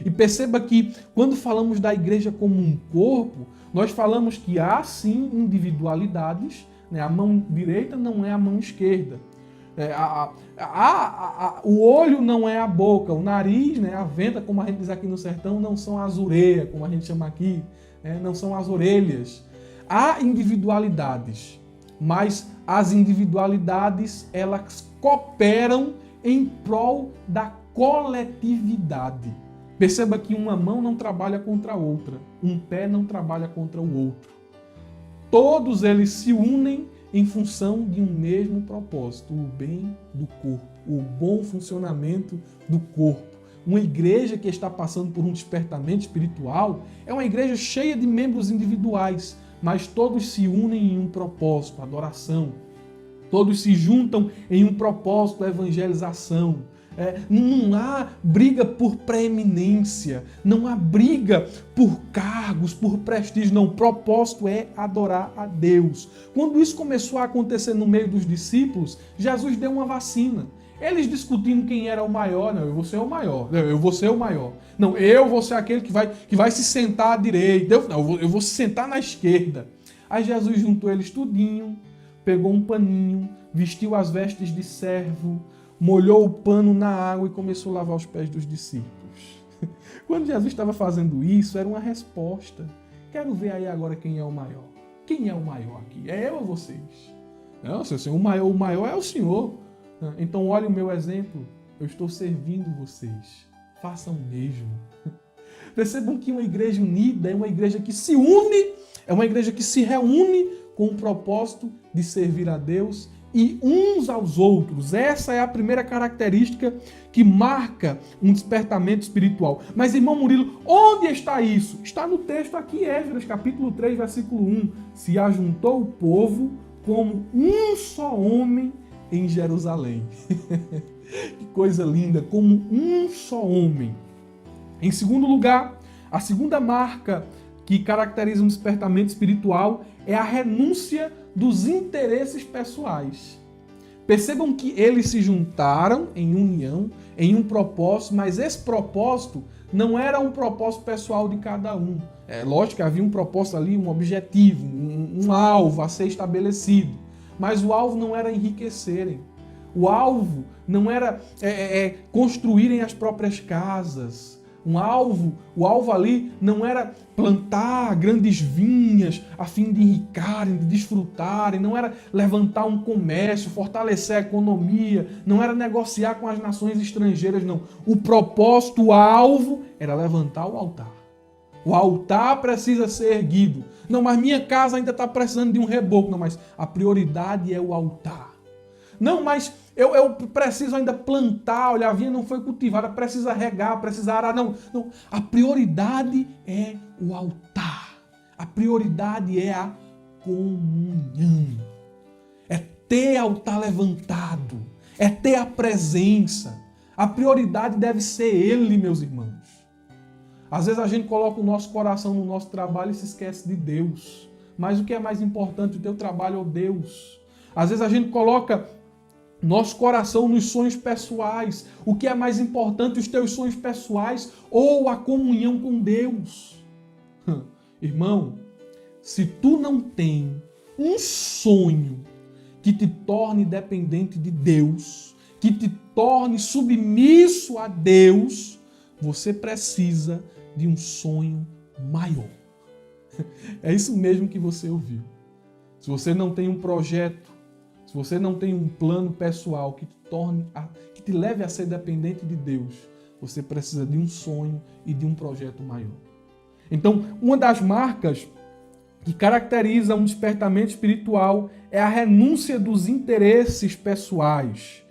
E perceba que quando falamos da igreja como um corpo, nós falamos que há sim individualidades, né? A mão direita não é a mão esquerda. O olho não é a boca, o nariz, né? A venta, como a gente diz aqui no sertão, não são as orelhas, como a gente chama aqui, né? Não são as orelhas. Há individualidades, mas as individualidades elas cooperam em prol da coletividade. Perceba que uma mão não trabalha contra a outra, um pé não trabalha contra o outro. Todos eles se unem em função de um mesmo propósito, o bem do corpo, o bom funcionamento do corpo. Uma igreja que está passando por um despertamento espiritual é uma igreja cheia de membros individuais, mas todos se unem em um propósito, adoração. Todos se juntam em um propósito, evangelização. Não há briga por preeminência, não há briga por cargos, por prestígio, não. O propósito é adorar a Deus. Quando isso começou a acontecer no meio dos discípulos, Jesus deu uma vacina. Eles discutindo quem era o maior. Não, eu vou ser o maior. Não, eu vou ser o maior. Não, eu vou ser aquele que vai se sentar à direita. Eu vou se sentar na esquerda. Aí Jesus juntou eles tudinho, pegou um paninho, vestiu as vestes de servo, molhou o pano na água e começou a lavar os pés dos discípulos. Quando Jesus estava fazendo isso, era uma resposta. Quero ver aí agora quem é o maior. Quem é o maior aqui? É eu ou vocês? Não, Senhor, o maior é o Senhor. Então olhe o meu exemplo. Eu estou servindo vocês. Façam o mesmo. Percebam que uma igreja unida é uma igreja que se une, é uma igreja que se reúne com o propósito de servir a Deus e uns aos outros. Essa é a primeira característica que marca um despertamento espiritual. Mas, irmão Murilo, onde está isso? Está no texto aqui, Esdras, capítulo 3, versículo 1. Se ajuntou o povo como um só homem em Jerusalém. Que coisa linda, como um só homem. Em segundo lugar, a segunda marca que caracteriza um despertamento espiritual é a renúncia dos interesses pessoais. Percebam que eles se juntaram em união, em um propósito, mas esse propósito não era um propósito pessoal de cada um. É lógico que havia um propósito ali, um objetivo, um alvo a ser estabelecido. Mas o alvo não era enriquecerem. O alvo não era construírem as próprias casas. O alvo ali não era plantar grandes vinhas a fim de enricarem, de desfrutarem, não era levantar um comércio, fortalecer a economia, não era negociar com as nações estrangeiras, não. O propósito, o alvo, era levantar o altar. O altar precisa ser erguido. Não, mas minha casa ainda está precisando de um reboco. Não, mas a prioridade é o altar. Não, mas eu preciso ainda plantar, olha, a vinha não foi cultivada, precisa regar, precisa arar. Não, a prioridade é o altar. A prioridade é a comunhão. É ter altar levantado. É ter a presença. A prioridade deve ser Ele, meus irmãos. Às vezes a gente coloca o nosso coração no nosso trabalho e se esquece de Deus. Mas o que é mais importante, o teu trabalho ou Deus? Às vezes a gente coloca nosso coração nos sonhos pessoais. O que é mais importante, os teus sonhos pessoais ou a comunhão com Deus? Irmão, se tu não tem um sonho que te torne dependente de Deus, que te torne submisso a Deus, você precisa de um sonho maior. É isso mesmo que você ouviu. Se você não tem um projeto, se você não tem um plano pessoal que te leve a ser dependente de Deus, você precisa de um sonho e de um projeto maior. Então, uma das marcas que caracteriza um despertamento espiritual é a renúncia dos interesses pessoais.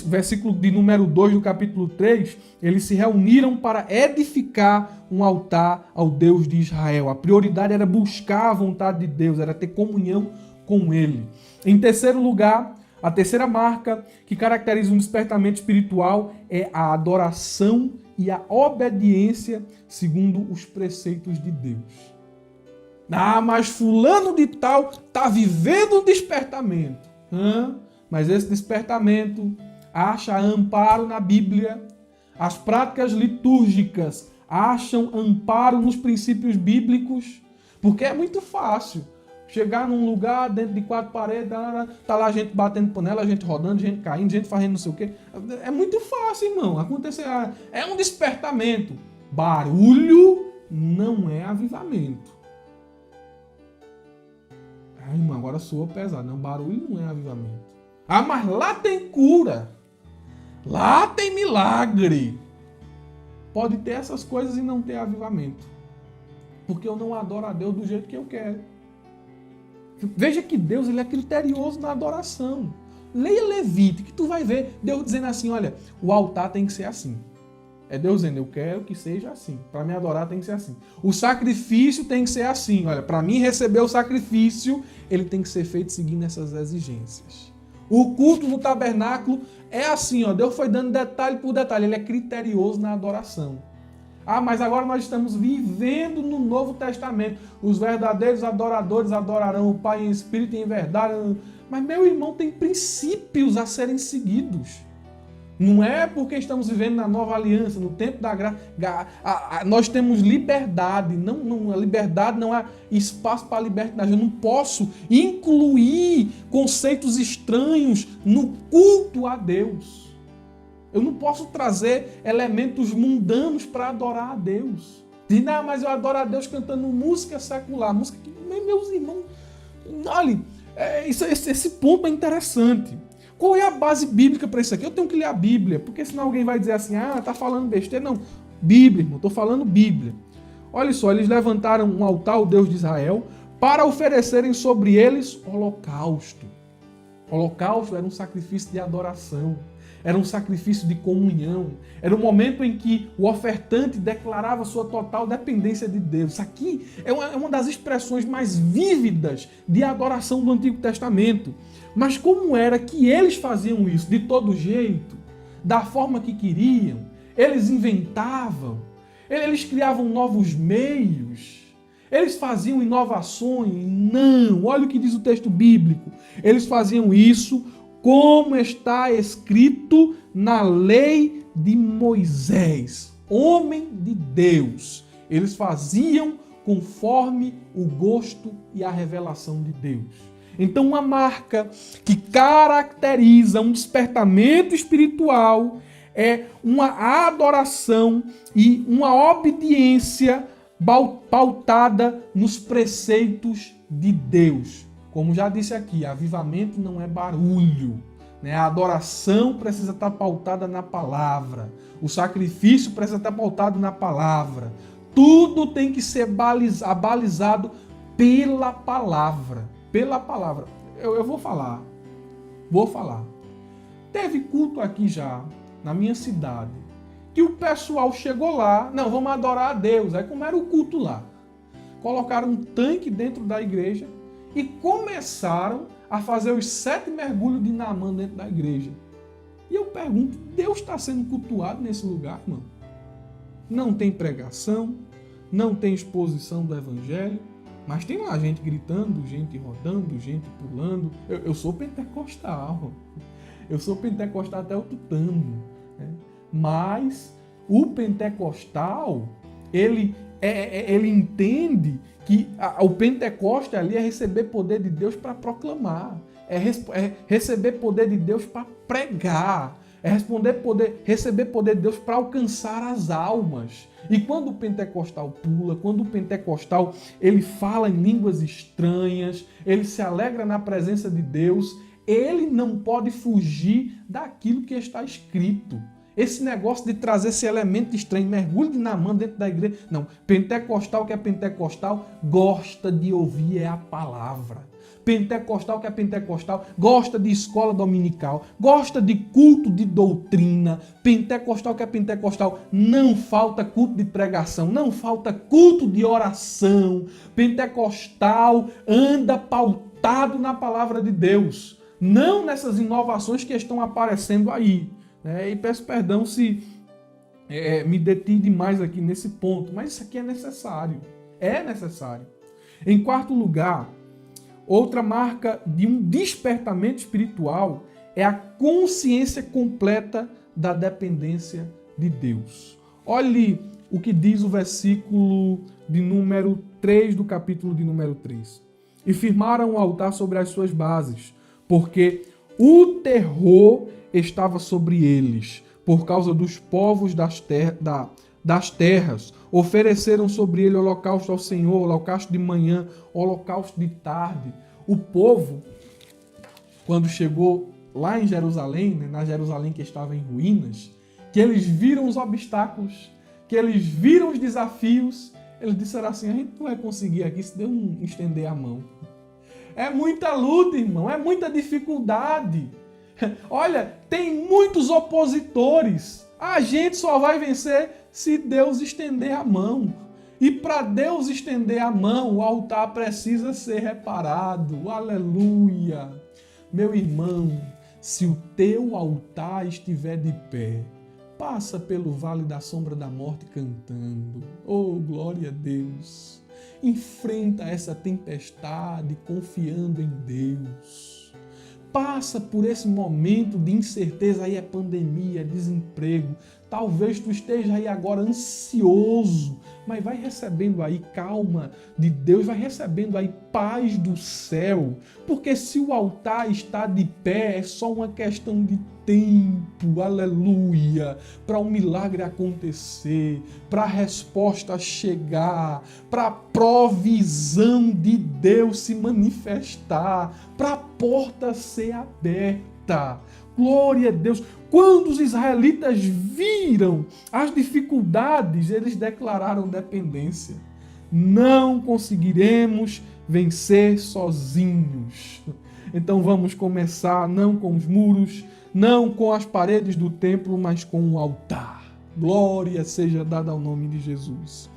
Versículo de número 2 do capítulo 3, eles se reuniram para edificar um altar ao Deus de Israel. A prioridade era buscar a vontade de Deus, era ter comunhão com Ele. Em terceiro lugar, a terceira marca que caracteriza um despertamento espiritual é a adoração e a obediência segundo os preceitos de Deus. Ah, mas fulano de tal está vivendo um despertamento. Mas esse despertamento acha amparo na Bíblia. As práticas litúrgicas acham amparo nos princípios bíblicos. Porque é muito fácil chegar num lugar dentro de quatro paredes, tá lá gente batendo panela, gente rodando, gente caindo, gente fazendo não sei o quê. É muito fácil, irmão. Acontecer. É um despertamento. Barulho não é avivamento. Irmão, agora soa pesado. Não, barulho não é avivamento. Ah, mas lá tem cura. Lá tem milagre. Pode ter essas coisas e não ter avivamento. Porque eu não adoro a Deus do jeito que eu quero. Veja que Deus ele é criterioso na adoração. Leia Levite, que tu vai ver Deus dizendo assim, olha, o altar tem que ser assim. É Deus dizendo, eu quero que seja assim. Para me adorar tem que ser assim. O sacrifício tem que ser assim. Olha, para mim receber o sacrifício, ele tem que ser feito seguindo essas exigências. O culto no tabernáculo é assim, ó. Deus foi dando detalhe por detalhe. Ele é criterioso na adoração. Ah, mas agora nós estamos vivendo no Novo Testamento. Os verdadeiros adoradores adorarão o Pai em espírito e em verdade. Mas, meu irmão, tem princípios a serem seguidos. Não é porque estamos vivendo na nova aliança, no tempo da graça. Nós temos liberdade. A liberdade não é espaço para a liberdade. Eu não posso incluir conceitos estranhos no culto a Deus. Eu não posso trazer elementos mundanos para adorar a Deus. Diz, não, mas eu adoro a Deus cantando música secular. Música que, meus irmãos, olha, esse ponto é interessante. Qual é a base bíblica para isso aqui? Eu tenho que ler a Bíblia, porque senão alguém vai dizer assim, tá falando besteira. Não, Bíblia, irmão, estou falando Bíblia. Olha só, eles levantaram um altar ao Deus de Israel para oferecerem sobre eles holocausto. Holocausto era um sacrifício de adoração, era um sacrifício de comunhão, era um momento em que o ofertante declarava sua total dependência de Deus. Isso aqui é uma das expressões mais vívidas de adoração do Antigo Testamento. Mas como era que eles faziam isso? De todo jeito, da forma que queriam, eles inventavam, eles criavam novos meios, eles faziam inovações. Não, olha o que diz o texto bíblico. Eles faziam isso como está escrito na lei de Moisés, homem de Deus. Eles faziam conforme o gosto e a revelação de Deus. Então, uma marca que caracteriza um despertamento espiritual é uma adoração e uma obediência pautada nos preceitos de Deus. Como já disse aqui, avivamento não é barulho, né? A adoração precisa estar pautada na palavra. O sacrifício precisa estar pautado na palavra. Tudo tem que ser abalizado pela palavra. Pela palavra. Eu vou falar. Teve culto aqui já, na minha cidade, que o pessoal chegou lá, não, vamos adorar a Deus. Aí como era o culto lá? Colocaram um tanque dentro da igreja e começaram a fazer os 7 mergulhos de Naamã dentro da igreja. E eu pergunto, Deus está sendo cultuado nesse lugar, irmão? Não tem pregação, não tem exposição do evangelho, mas tem lá gente gritando, gente rodando, gente pulando. Eu sou pentecostal. Eu sou pentecostal até o tutano. Né? Mas o pentecostal, ele entende que o Pentecoste ali é receber poder de Deus para proclamar. É receber poder de Deus para pregar. É receber poder de Deus para alcançar as almas. E quando o pentecostal pula, quando o pentecostal ele fala em línguas estranhas, ele se alegra na presença de Deus, ele não pode fugir daquilo que está escrito. Esse negócio de trazer esse elemento estranho, mergulho de Naamã dentro da igreja. Não, pentecostal que é pentecostal gosta de ouvir a palavra. Pentecostal que é pentecostal gosta de escola dominical, gosta de culto de doutrina. Pentecostal que é pentecostal não falta culto de pregação, não falta culto de oração. Pentecostal anda pautado na palavra de Deus, não nessas inovações que estão aparecendo aí. E peço perdão se me detive demais aqui nesse ponto, mas isso aqui é necessário. É necessário. Em quarto lugar, outra marca de um despertamento espiritual é a consciência completa da dependência de Deus. Olhe o que diz o versículo de número 3 do capítulo de número 3. E firmaram o altar sobre as suas bases, porque o terror estava sobre eles, por causa dos povos das terras. Ofereceram sobre ele holocausto ao Senhor, holocausto de manhã, holocausto de tarde. O povo, quando chegou lá em Jerusalém, na Jerusalém que estava em ruínas, que eles viram os obstáculos, que eles viram os desafios, eles disseram assim, a gente não vai conseguir aqui se Deus não estender a mão. É muita luta, irmão, é muita dificuldade. Olha, tem muitos opositores. A gente só vai vencer se Deus estender a mão. E para Deus estender a mão, o altar precisa ser reparado. Aleluia! Meu irmão, se o teu altar estiver de pé, passa pelo vale da sombra da morte cantando. Oh, glória a Deus! Enfrenta essa tempestade confiando em Deus. passa por esse momento de incerteza, aí é pandemia, é desemprego, talvez tu esteja aí agora ansioso, mas vai recebendo aí calma de Deus, vai recebendo aí paz do céu, porque se o altar está de pé, é só uma questão de tempo, aleluia, para um milagre acontecer, para a resposta chegar, para a provisão de Deus se manifestar, para a porta ser aberta. Glória a Deus. Quando os israelitas viram as dificuldades, eles declararam dependência. Não conseguiremos vencer sozinhos. Então vamos começar não com os muros, não com as paredes do templo, mas com o altar. Glória seja dada ao nome de Jesus.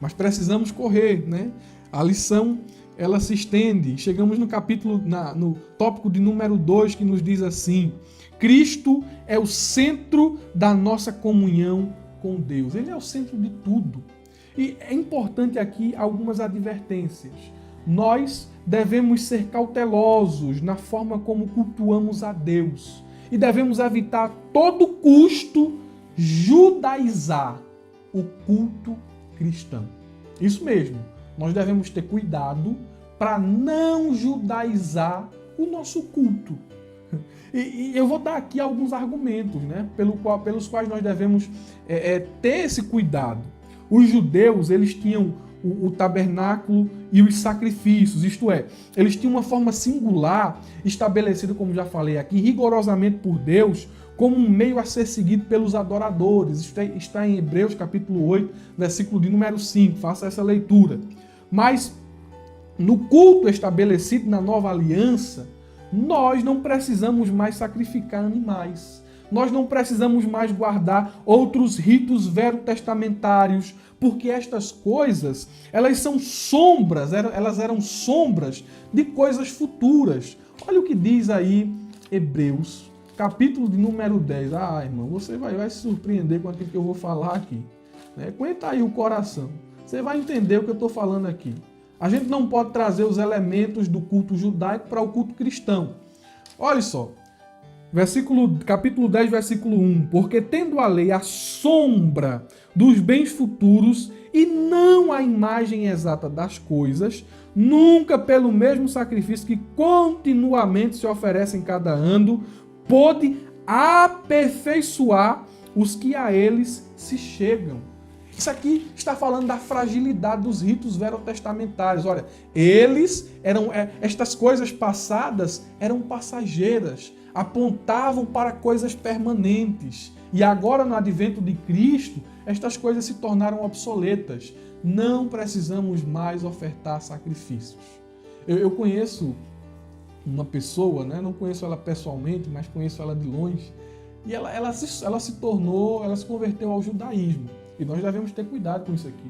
Mas precisamos correr, né? A lição, ela se estende. Chegamos no capítulo, no tópico de número 2, que nos diz assim: Cristo é o centro da nossa comunhão com Deus. Ele é o centro de tudo. E é importante aqui algumas advertências. Nós devemos ser cautelosos na forma como cultuamos a Deus. E devemos evitar a todo custo judaizar o culto cristão. Isso mesmo. Nós devemos ter cuidado para não judaizar o nosso culto. E eu vou dar aqui alguns argumentos, né, pelos quais nós devemos ter esse cuidado. Os judeus, eles tinham o tabernáculo e os sacrifícios, isto é, eles tinham uma forma singular, estabelecida, como já falei aqui, rigorosamente por Deus, como um meio a ser seguido pelos adoradores. Isto está em Hebreus capítulo 8, versículo de número 5, faça essa leitura. Mas no culto estabelecido na nova aliança, nós não precisamos mais sacrificar animais. Nós não precisamos mais guardar outros ritos verotestamentários, porque estas coisas, elas são sombras, elas eram sombras de coisas futuras. Olha o que diz aí Hebreus, capítulo de número 10. Ah, irmão, você vai se surpreender com aquilo que eu vou falar aqui. Aguenta aí o coração. Você vai entender o que eu estou falando aqui. A gente não pode trazer os elementos do culto judaico para o culto cristão. Olha só, capítulo 10, versículo 1. Porque tendo a lei a sombra dos bens futuros e não a imagem exata das coisas, nunca pelo mesmo sacrifício que continuamente se oferece em cada ano, pôde aperfeiçoar os que a eles se chegam. Isso aqui está falando da fragilidade dos ritos verotestamentários. Olha, estas coisas passadas eram passageiras, apontavam para coisas permanentes. E agora, no advento de Cristo, estas coisas se tornaram obsoletas. Não precisamos mais ofertar sacrifícios. Eu conheço uma pessoa, né? Não conheço ela pessoalmente, mas conheço ela de longe, e ela se converteu ao judaísmo. E nós devemos ter cuidado com isso aqui,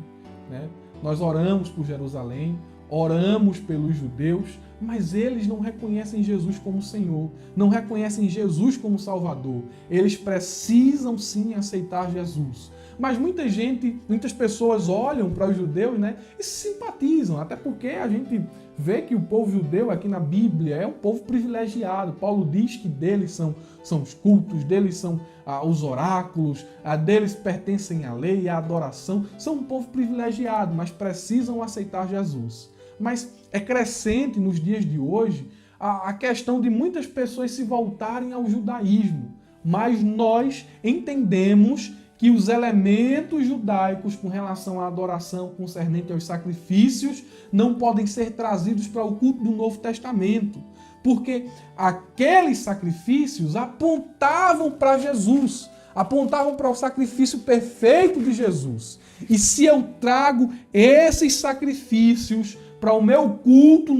né? Nós oramos por Jerusalém, oramos pelos judeus, mas eles não reconhecem Jesus como Senhor, não reconhecem Jesus como Salvador. Eles precisam sim aceitar Jesus. Mas muitas pessoas olham para os judeus, né, e se simpatizam, até porque a gente vê que o povo judeu aqui na Bíblia é um povo privilegiado. Paulo diz que deles são os cultos, deles são os oráculos, deles pertencem à lei, à adoração. São um povo privilegiado, mas precisam aceitar Jesus. Mas é crescente nos dias de hoje a questão de muitas pessoas se voltarem ao judaísmo. Mas nós entendemos que os elementos judaicos com relação à adoração concernente aos sacrifícios não podem ser trazidos para o culto do Novo Testamento, porque aqueles sacrifícios apontavam para Jesus, apontavam para o sacrifício perfeito de Jesus. E se eu trago esses sacrifícios para o meu culto,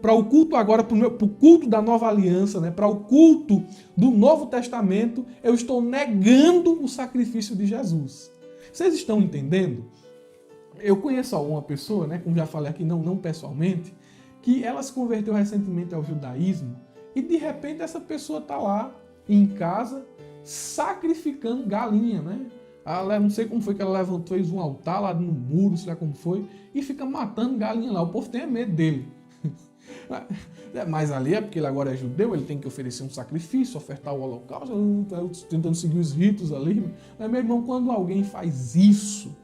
para o culto agora, para o culto da nova aliança, né, para o culto do Novo Testamento, eu estou negando o sacrifício de Jesus. Vocês estão entendendo? Eu conheço uma pessoa, né, como já falei aqui, não pessoalmente, que ela se converteu recentemente ao judaísmo e de repente essa pessoa está lá em casa sacrificando galinha, né? Ela, não sei como foi que ela levantou, fez um altar lá no muro, sei lá como foi, e fica matando galinha lá. O povo tem medo dele. Mas ali é porque ele agora é judeu, ele tem que oferecer um sacrifício, ofertar o holocausto, tentando seguir os ritos ali. Mas, meu irmão, quando alguém faz isso,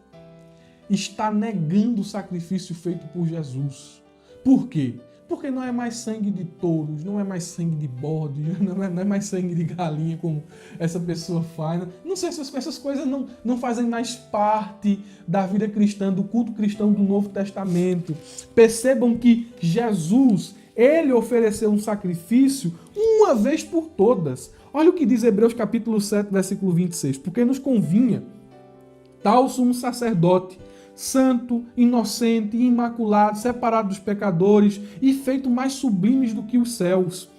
está negando o sacrifício feito por Jesus. Por quê? Porque não é mais sangue de touros, não é mais sangue de bode, não é mais sangue de galinha como essa pessoa faz. Não sei se essas coisas não fazem mais parte da vida cristã, do culto cristão do Novo Testamento. Percebam que Jesus, ele ofereceu um sacrifício uma vez por todas. Olha o que diz Hebreus capítulo 7, versículo 26. Porque nos convinha tal sumo sacerdote, santo, inocente, imaculado, separado dos pecadores e feito mais sublimes do que os céus,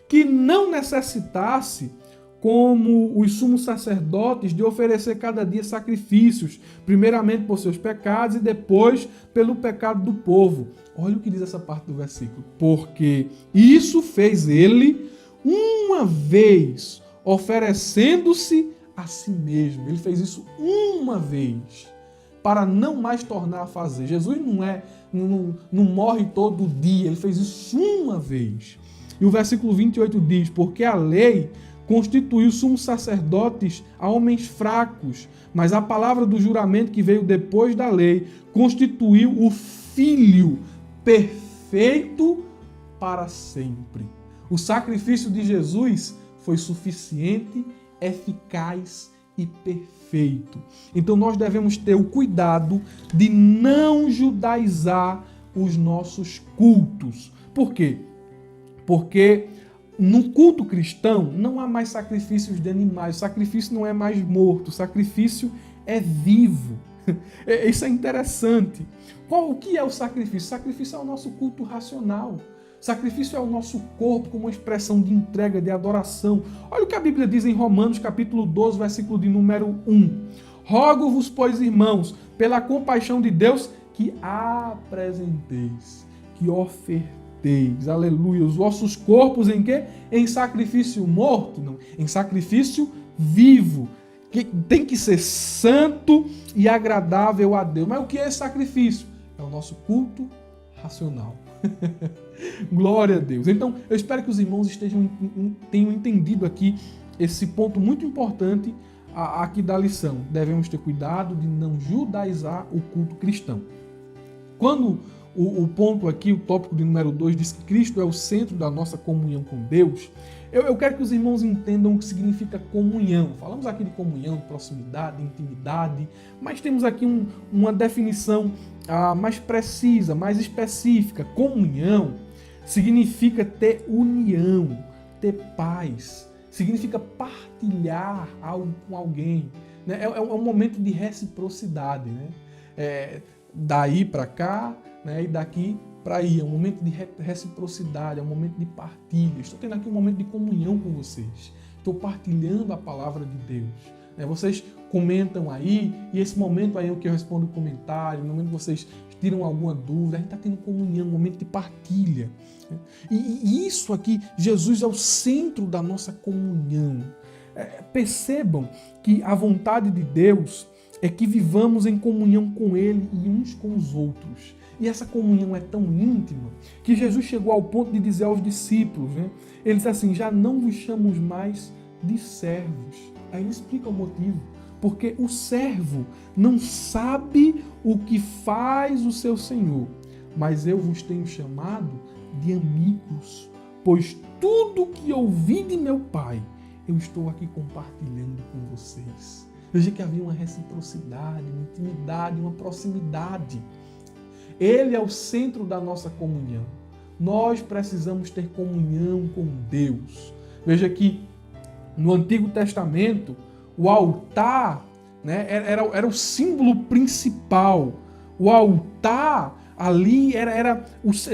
que não necessitasse, como os sumos sacerdotes, de oferecer cada dia sacrifícios, primeiramente por seus pecados e depois pelo pecado do povo. Olha o que diz essa parte do versículo. Porque isso fez ele uma vez, oferecendo-se a si mesmo. Ele fez isso uma vez, para não mais tornar a fazer. Jesus não morre todo dia, ele fez isso uma vez. E o versículo 28 diz, porque a lei constituiu sumos sacerdotes a homens fracos, mas a palavra do juramento que veio depois da lei constituiu o Filho perfeito para sempre. O sacrifício de Jesus foi suficiente, eficaz e perfeito. Então nós devemos ter o cuidado de não judaizar os nossos cultos. Por quê? Porque no culto cristão não há mais sacrifícios de animais, o sacrifício não é mais morto, o sacrifício é vivo. Isso é interessante. O que é o sacrifício? O sacrifício é o nosso culto racional. Sacrifício é o nosso corpo como uma expressão de entrega, de adoração. Olha o que a Bíblia diz em Romanos, capítulo 12, versículo de número 1. Rogo-vos, pois, irmãos, pela compaixão de Deus, que apresenteis, que oferteis, aleluia, os vossos corpos em quê? Em sacrifício morto? Não, em sacrifício vivo, que tem que ser santo e agradável a Deus. Mas o que é esse sacrifício? É o nosso culto racional. Glória a Deus. Então, eu espero que os irmãos tenham entendido aqui esse ponto muito importante aqui da lição. Devemos ter cuidado de não judaizar o culto cristão. Quando o ponto aqui, o tópico de número 2, diz que Cristo é o centro da nossa comunhão com Deus, eu quero que os irmãos entendam o que significa comunhão. Falamos aqui de comunhão, de proximidade, de intimidade, mas temos aqui uma definição mais precisa, mais específica. Comunhão significa ter união, ter paz, significa partilhar algo com alguém. Né? É um momento de reciprocidade, né? Daí para cá, né? E daqui para aí. É um momento de reciprocidade, é um momento de partilha. Estou tendo aqui um momento de comunhão com vocês. Estou partilhando a palavra de Deus. Né? Vocês comentam aí, e esse momento aí é o que eu respondo o comentário, no momento que vocês tiram alguma dúvida, a gente está tendo comunhão, um momento de partilha. E isso aqui, Jesus é o centro da nossa comunhão. Percebam que a vontade de Deus é que vivamos em comunhão com Ele e uns com os outros. E essa comunhão é tão íntima que Jesus chegou ao ponto de dizer aos discípulos, né? Ele disse assim, já não vos chamamos mais de servos. Aí ele explica o motivo. Porque o servo não sabe o que faz o seu senhor, mas eu vos tenho chamado de amigos, pois tudo que ouvi de meu Pai, eu estou aqui compartilhando com vocês. Veja que havia uma reciprocidade, uma intimidade, uma proximidade. Ele é o centro da nossa comunhão. Nós precisamos ter comunhão com Deus. Veja que no Antigo Testamento, o altar, né, era o símbolo principal. O altar ali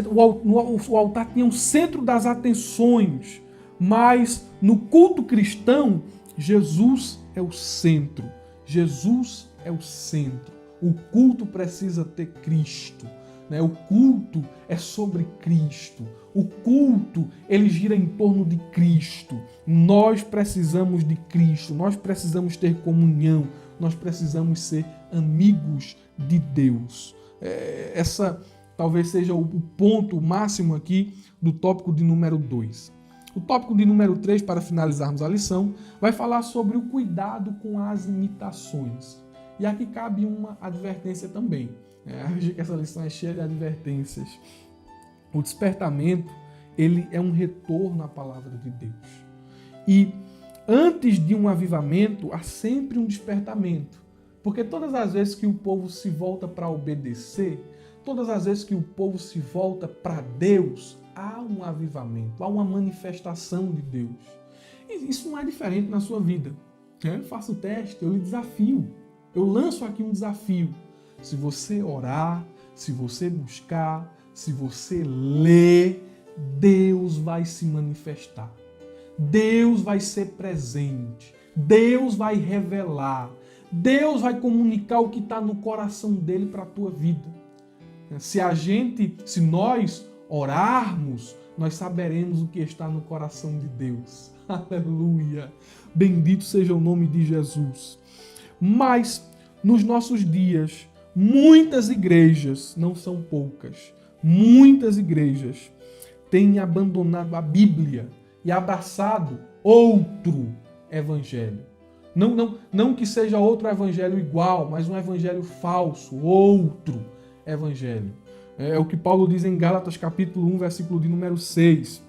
o altar tinha o centro das atenções. Mas no culto cristão, Jesus é o centro. Jesus é o centro. O culto precisa ter Cristo. Né? O culto é sobre Cristo. O culto, ele gira em torno de Cristo. Nós precisamos de Cristo. Nós precisamos ter comunhão. Nós precisamos ser amigos de Deus. talvez seja o ponto máximo aqui do tópico de número 2. O tópico de número 3, para finalizarmos a lição, vai falar sobre o cuidado com as imitações. E aqui cabe uma advertência também. Acho que essa lição é cheia de advertências. O despertamento, ele é um retorno à palavra de Deus. E antes de um avivamento, há sempre um despertamento. Porque todas as vezes que o povo se volta para obedecer, todas as vezes que o povo se volta para Deus, há um avivamento, há uma manifestação de Deus. E isso não é diferente na sua vida. Eu faço o teste, eu lhe desafio. Eu lanço aqui um desafio. Se você orar, se você buscar, se você ler, Deus vai se manifestar. Deus vai ser presente. Deus vai revelar. Deus vai comunicar o que está no coração dele para a tua vida. Se nós orarmos, nós saberemos o que está no coração de Deus. Aleluia! Bendito seja o nome de Jesus. Mas, nos nossos dias, muitas igrejas, não são poucas, muitas igrejas têm abandonado a Bíblia e abraçado outro evangelho. Não que seja outro evangelho igual, mas um evangelho falso, outro evangelho. É o que Paulo diz em Gálatas capítulo 1, versículo de número 6.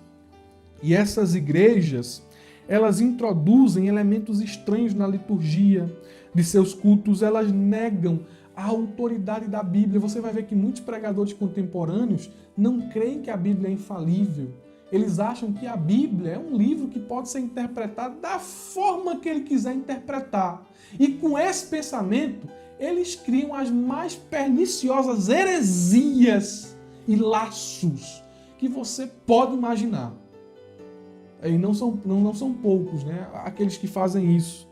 E essas igrejas, elas introduzem elementos estranhos na liturgia de seus cultos, elas negam a autoridade da Bíblia. Você vai ver que muitos pregadores contemporâneos não creem que a Bíblia é infalível. Eles acham que a Bíblia é um livro que pode ser interpretado da forma que ele quiser interpretar. E com esse pensamento, eles criam as mais perniciosas heresias e laços que você pode imaginar. E não são poucos, né? Aqueles que fazem isso.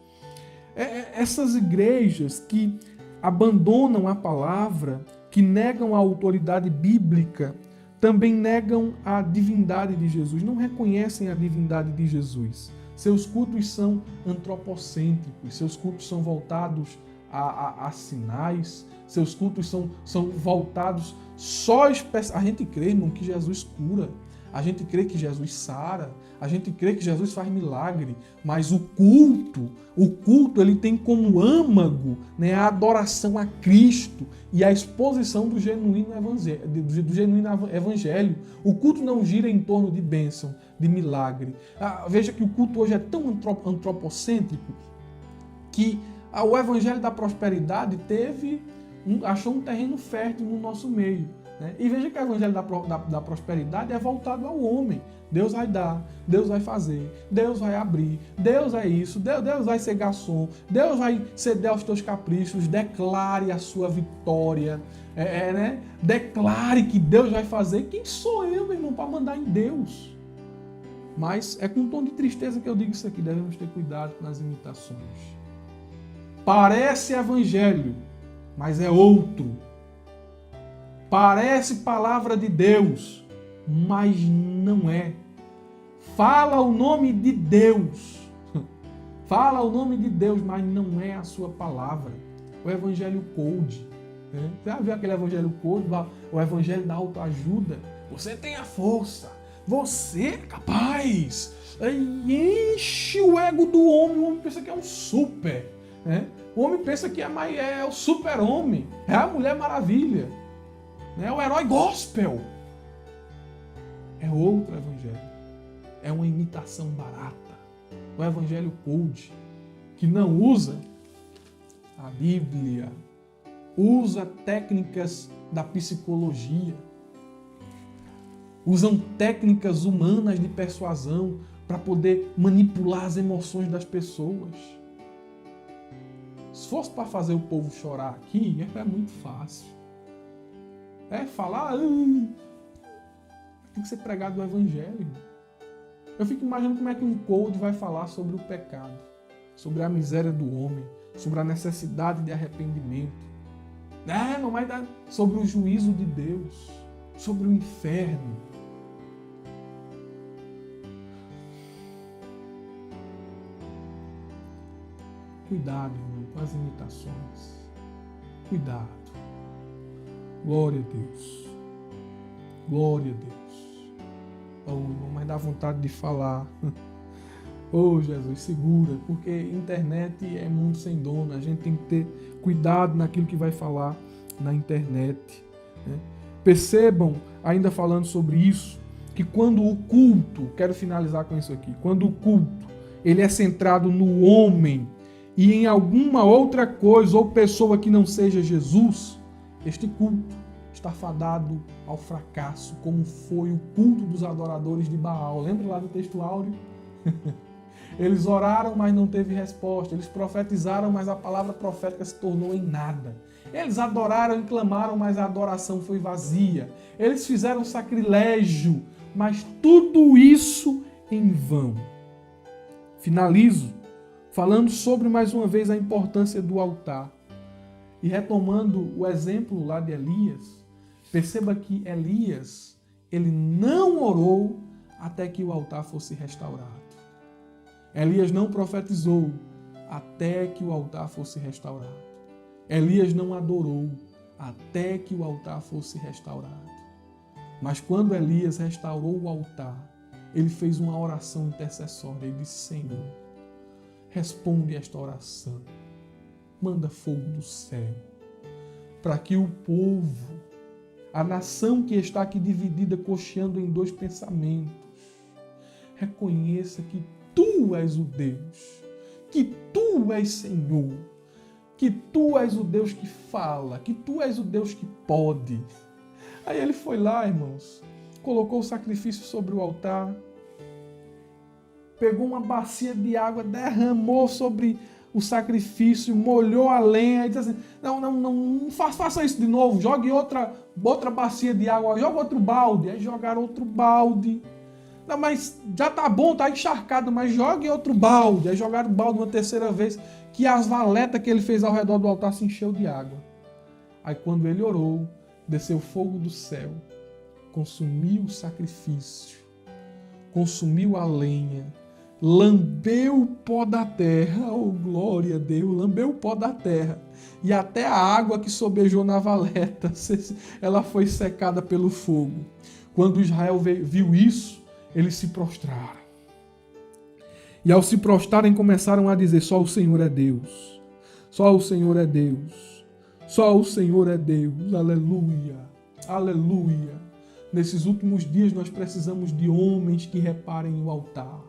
Essas igrejas que abandonam a palavra, que negam a autoridade bíblica, também negam a divindade de Jesus, não reconhecem a divindade de Jesus. Seus cultos são antropocêntricos, seus cultos são voltados a sinais, seus cultos são voltados só... A gente crê, irmão, que Jesus cura, a gente crê que Jesus sara, a gente crê que Jesus faz milagre, mas o culto ele tem como âmago, né, a adoração a Cristo e a exposição do genuíno evangelho. O culto não gira em torno de bênção, de milagre. Veja que o culto hoje é tão antropocêntrico que o evangelho da prosperidade achou um terreno fértil no nosso meio. Né? E veja que o evangelho da prosperidade é voltado ao homem. Deus vai dar, Deus vai fazer, Deus vai abrir, Deus é isso, Deus vai ser garçom, Deus vai ceder aos teus caprichos, declare a sua vitória, né? Declare que Deus vai fazer. Quem sou eu, meu irmão, para mandar em Deus? Mas é com um tom de tristeza que eu digo isso aqui, devemos ter cuidado com as imitações. Parece evangelho, mas é outro. Parece palavra de Deus, mas não é. Fala o nome de Deus. Fala o nome de Deus, mas não é a sua palavra. O evangelho cold. Né? Você já viu aquele evangelho cold? O evangelho da autoajuda. Você tem a força. Você é capaz. Aí enche o ego do homem. O homem pensa que é um super. Né? O homem pensa que é o super-homem. É a Mulher Maravilha. É o herói gospel. É outro evangelho. É uma imitação barata. O evangelho cold, que não usa a Bíblia, usa técnicas da psicologia, usam técnicas humanas de persuasão para poder manipular as emoções das pessoas. Se fosse para fazer o povo chorar aqui, é muito fácil. Falar... Tem que ser pregado o evangelho. Eu fico imaginando como é que um coach vai falar sobre o pecado, sobre a miséria do homem, sobre a necessidade de arrependimento. Não vai dar sobre o juízo de Deus, sobre o inferno. Cuidado, irmão, com as imitações. Cuidado. Glória a Deus. glória a Deus. Oh, irmão, mas dá vontade de falar. Oh, Jesus, segura, porque internet é mundo sem dono. A gente tem que ter cuidado naquilo que vai falar na internet, né? Percebam, ainda falando sobre isso, que quando o culto, quero finalizar com isso aqui, quando o culto ele é centrado no homem e em alguma outra coisa ou pessoa que não seja Jesus, este culto está fadado ao fracasso, como foi o culto dos adoradores de Baal. Lembra lá do texto áureo? Eles oraram, mas não teve resposta. Eles profetizaram, mas a palavra profética se tornou em nada. Eles adoraram e clamaram, mas a adoração foi vazia. Eles fizeram sacrilégio, mas tudo isso em vão. Finalizo falando sobre, mais uma vez, a importância do altar. E retomando o exemplo lá de Elias, perceba que Elias, ele não orou até que o altar fosse restaurado. Elias não profetizou até que o altar fosse restaurado. Elias não adorou até que o altar fosse restaurado. Mas quando Elias restaurou o altar, ele fez uma oração intercessória. Ele disse: Senhor, responde esta oração. Manda fogo do céu, para que o povo, a nação que está aqui dividida, cocheando em dois pensamentos, reconheça que Tu és o Deus, que Tu és Senhor, que Tu és o Deus que fala, que Tu és o Deus que pode. Aí ele foi lá, irmãos, colocou o sacrifício sobre o altar, pegou uma bacia de água, derramou sobre o sacrifício, molhou a lenha e disse assim: não faça isso de novo, jogue outra bacia de água, joga outro balde. Aí jogaram outro balde. Não, mas já tá bom, tá encharcado, mas jogue outro balde. Aí jogaram o balde uma terceira vez, que as valetas que ele fez ao redor do altar se encheu de água. Aí quando ele orou, desceu fogo do céu, consumiu o sacrifício, consumiu a lenha, lambeu o pó da terra, oh glória a Deus, lambeu o pó da terra, e até a água que sobejou na valeta, ela foi secada pelo fogo. Quando Israel viu isso, eles se prostraram. E ao se prostrarem, começaram a dizer: só o Senhor é Deus, só o Senhor é Deus, só o Senhor é Deus, aleluia, aleluia. Nesses últimos dias nós precisamos de homens que reparem o altar.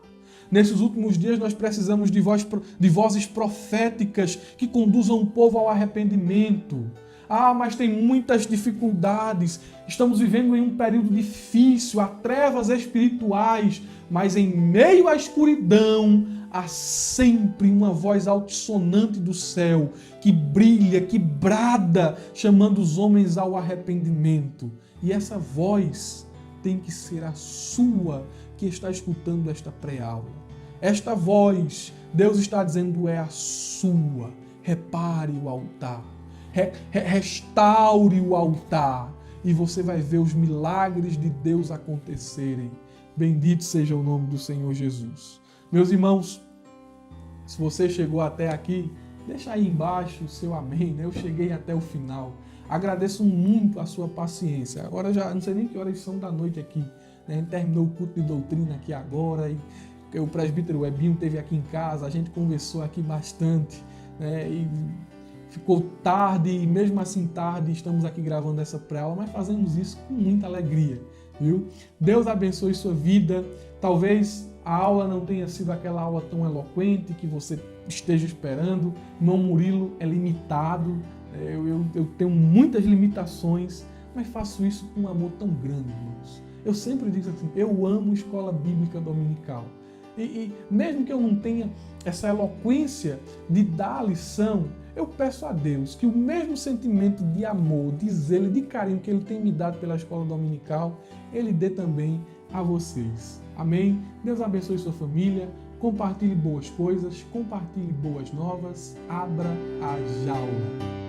Nesses últimos dias nós precisamos de vozes proféticas que conduzam o povo ao arrependimento. Ah, mas tem muitas dificuldades. Estamos vivendo em um período difícil, há trevas espirituais, mas em meio à escuridão há sempre uma voz altissonante do céu que brilha, que brada, chamando os homens ao arrependimento. E essa voz tem que ser a sua, que está escutando esta pré-aula. Esta voz, Deus está dizendo, é a sua. Repare o altar. Restaure o altar e você vai ver os milagres de Deus acontecerem. Bendito seja o nome do Senhor Jesus. Meus irmãos, se você chegou até aqui, deixa aí embaixo o seu amém, né? Eu cheguei até o final. Agradeço muito a sua paciência. Agora já não sei nem que horas são da noite aqui, né? A gente terminou o culto de doutrina aqui agora e o presbítero Ebinho esteve aqui em casa, a gente conversou aqui bastante, né? E ficou tarde e mesmo assim tarde estamos aqui gravando essa pré-aula, mas fazemos isso com muita alegria, viu? Deus abençoe sua vida. Talvez a aula não tenha sido aquela aula tão eloquente que você esteja esperando. Irmão Murilo é limitado, eu tenho muitas limitações, mas faço isso com um amor tão grande, irmãos. Eu sempre digo assim, eu amo escola bíblica dominical. E mesmo que eu não tenha essa eloquência de dar a lição, eu peço a Deus que o mesmo sentimento de amor, de zelo e de carinho que Ele tem me dado pela escola dominical, Ele dê também a vocês. Amém? Deus abençoe sua família, compartilhe boas coisas, compartilhe boas novas, abra a jaula.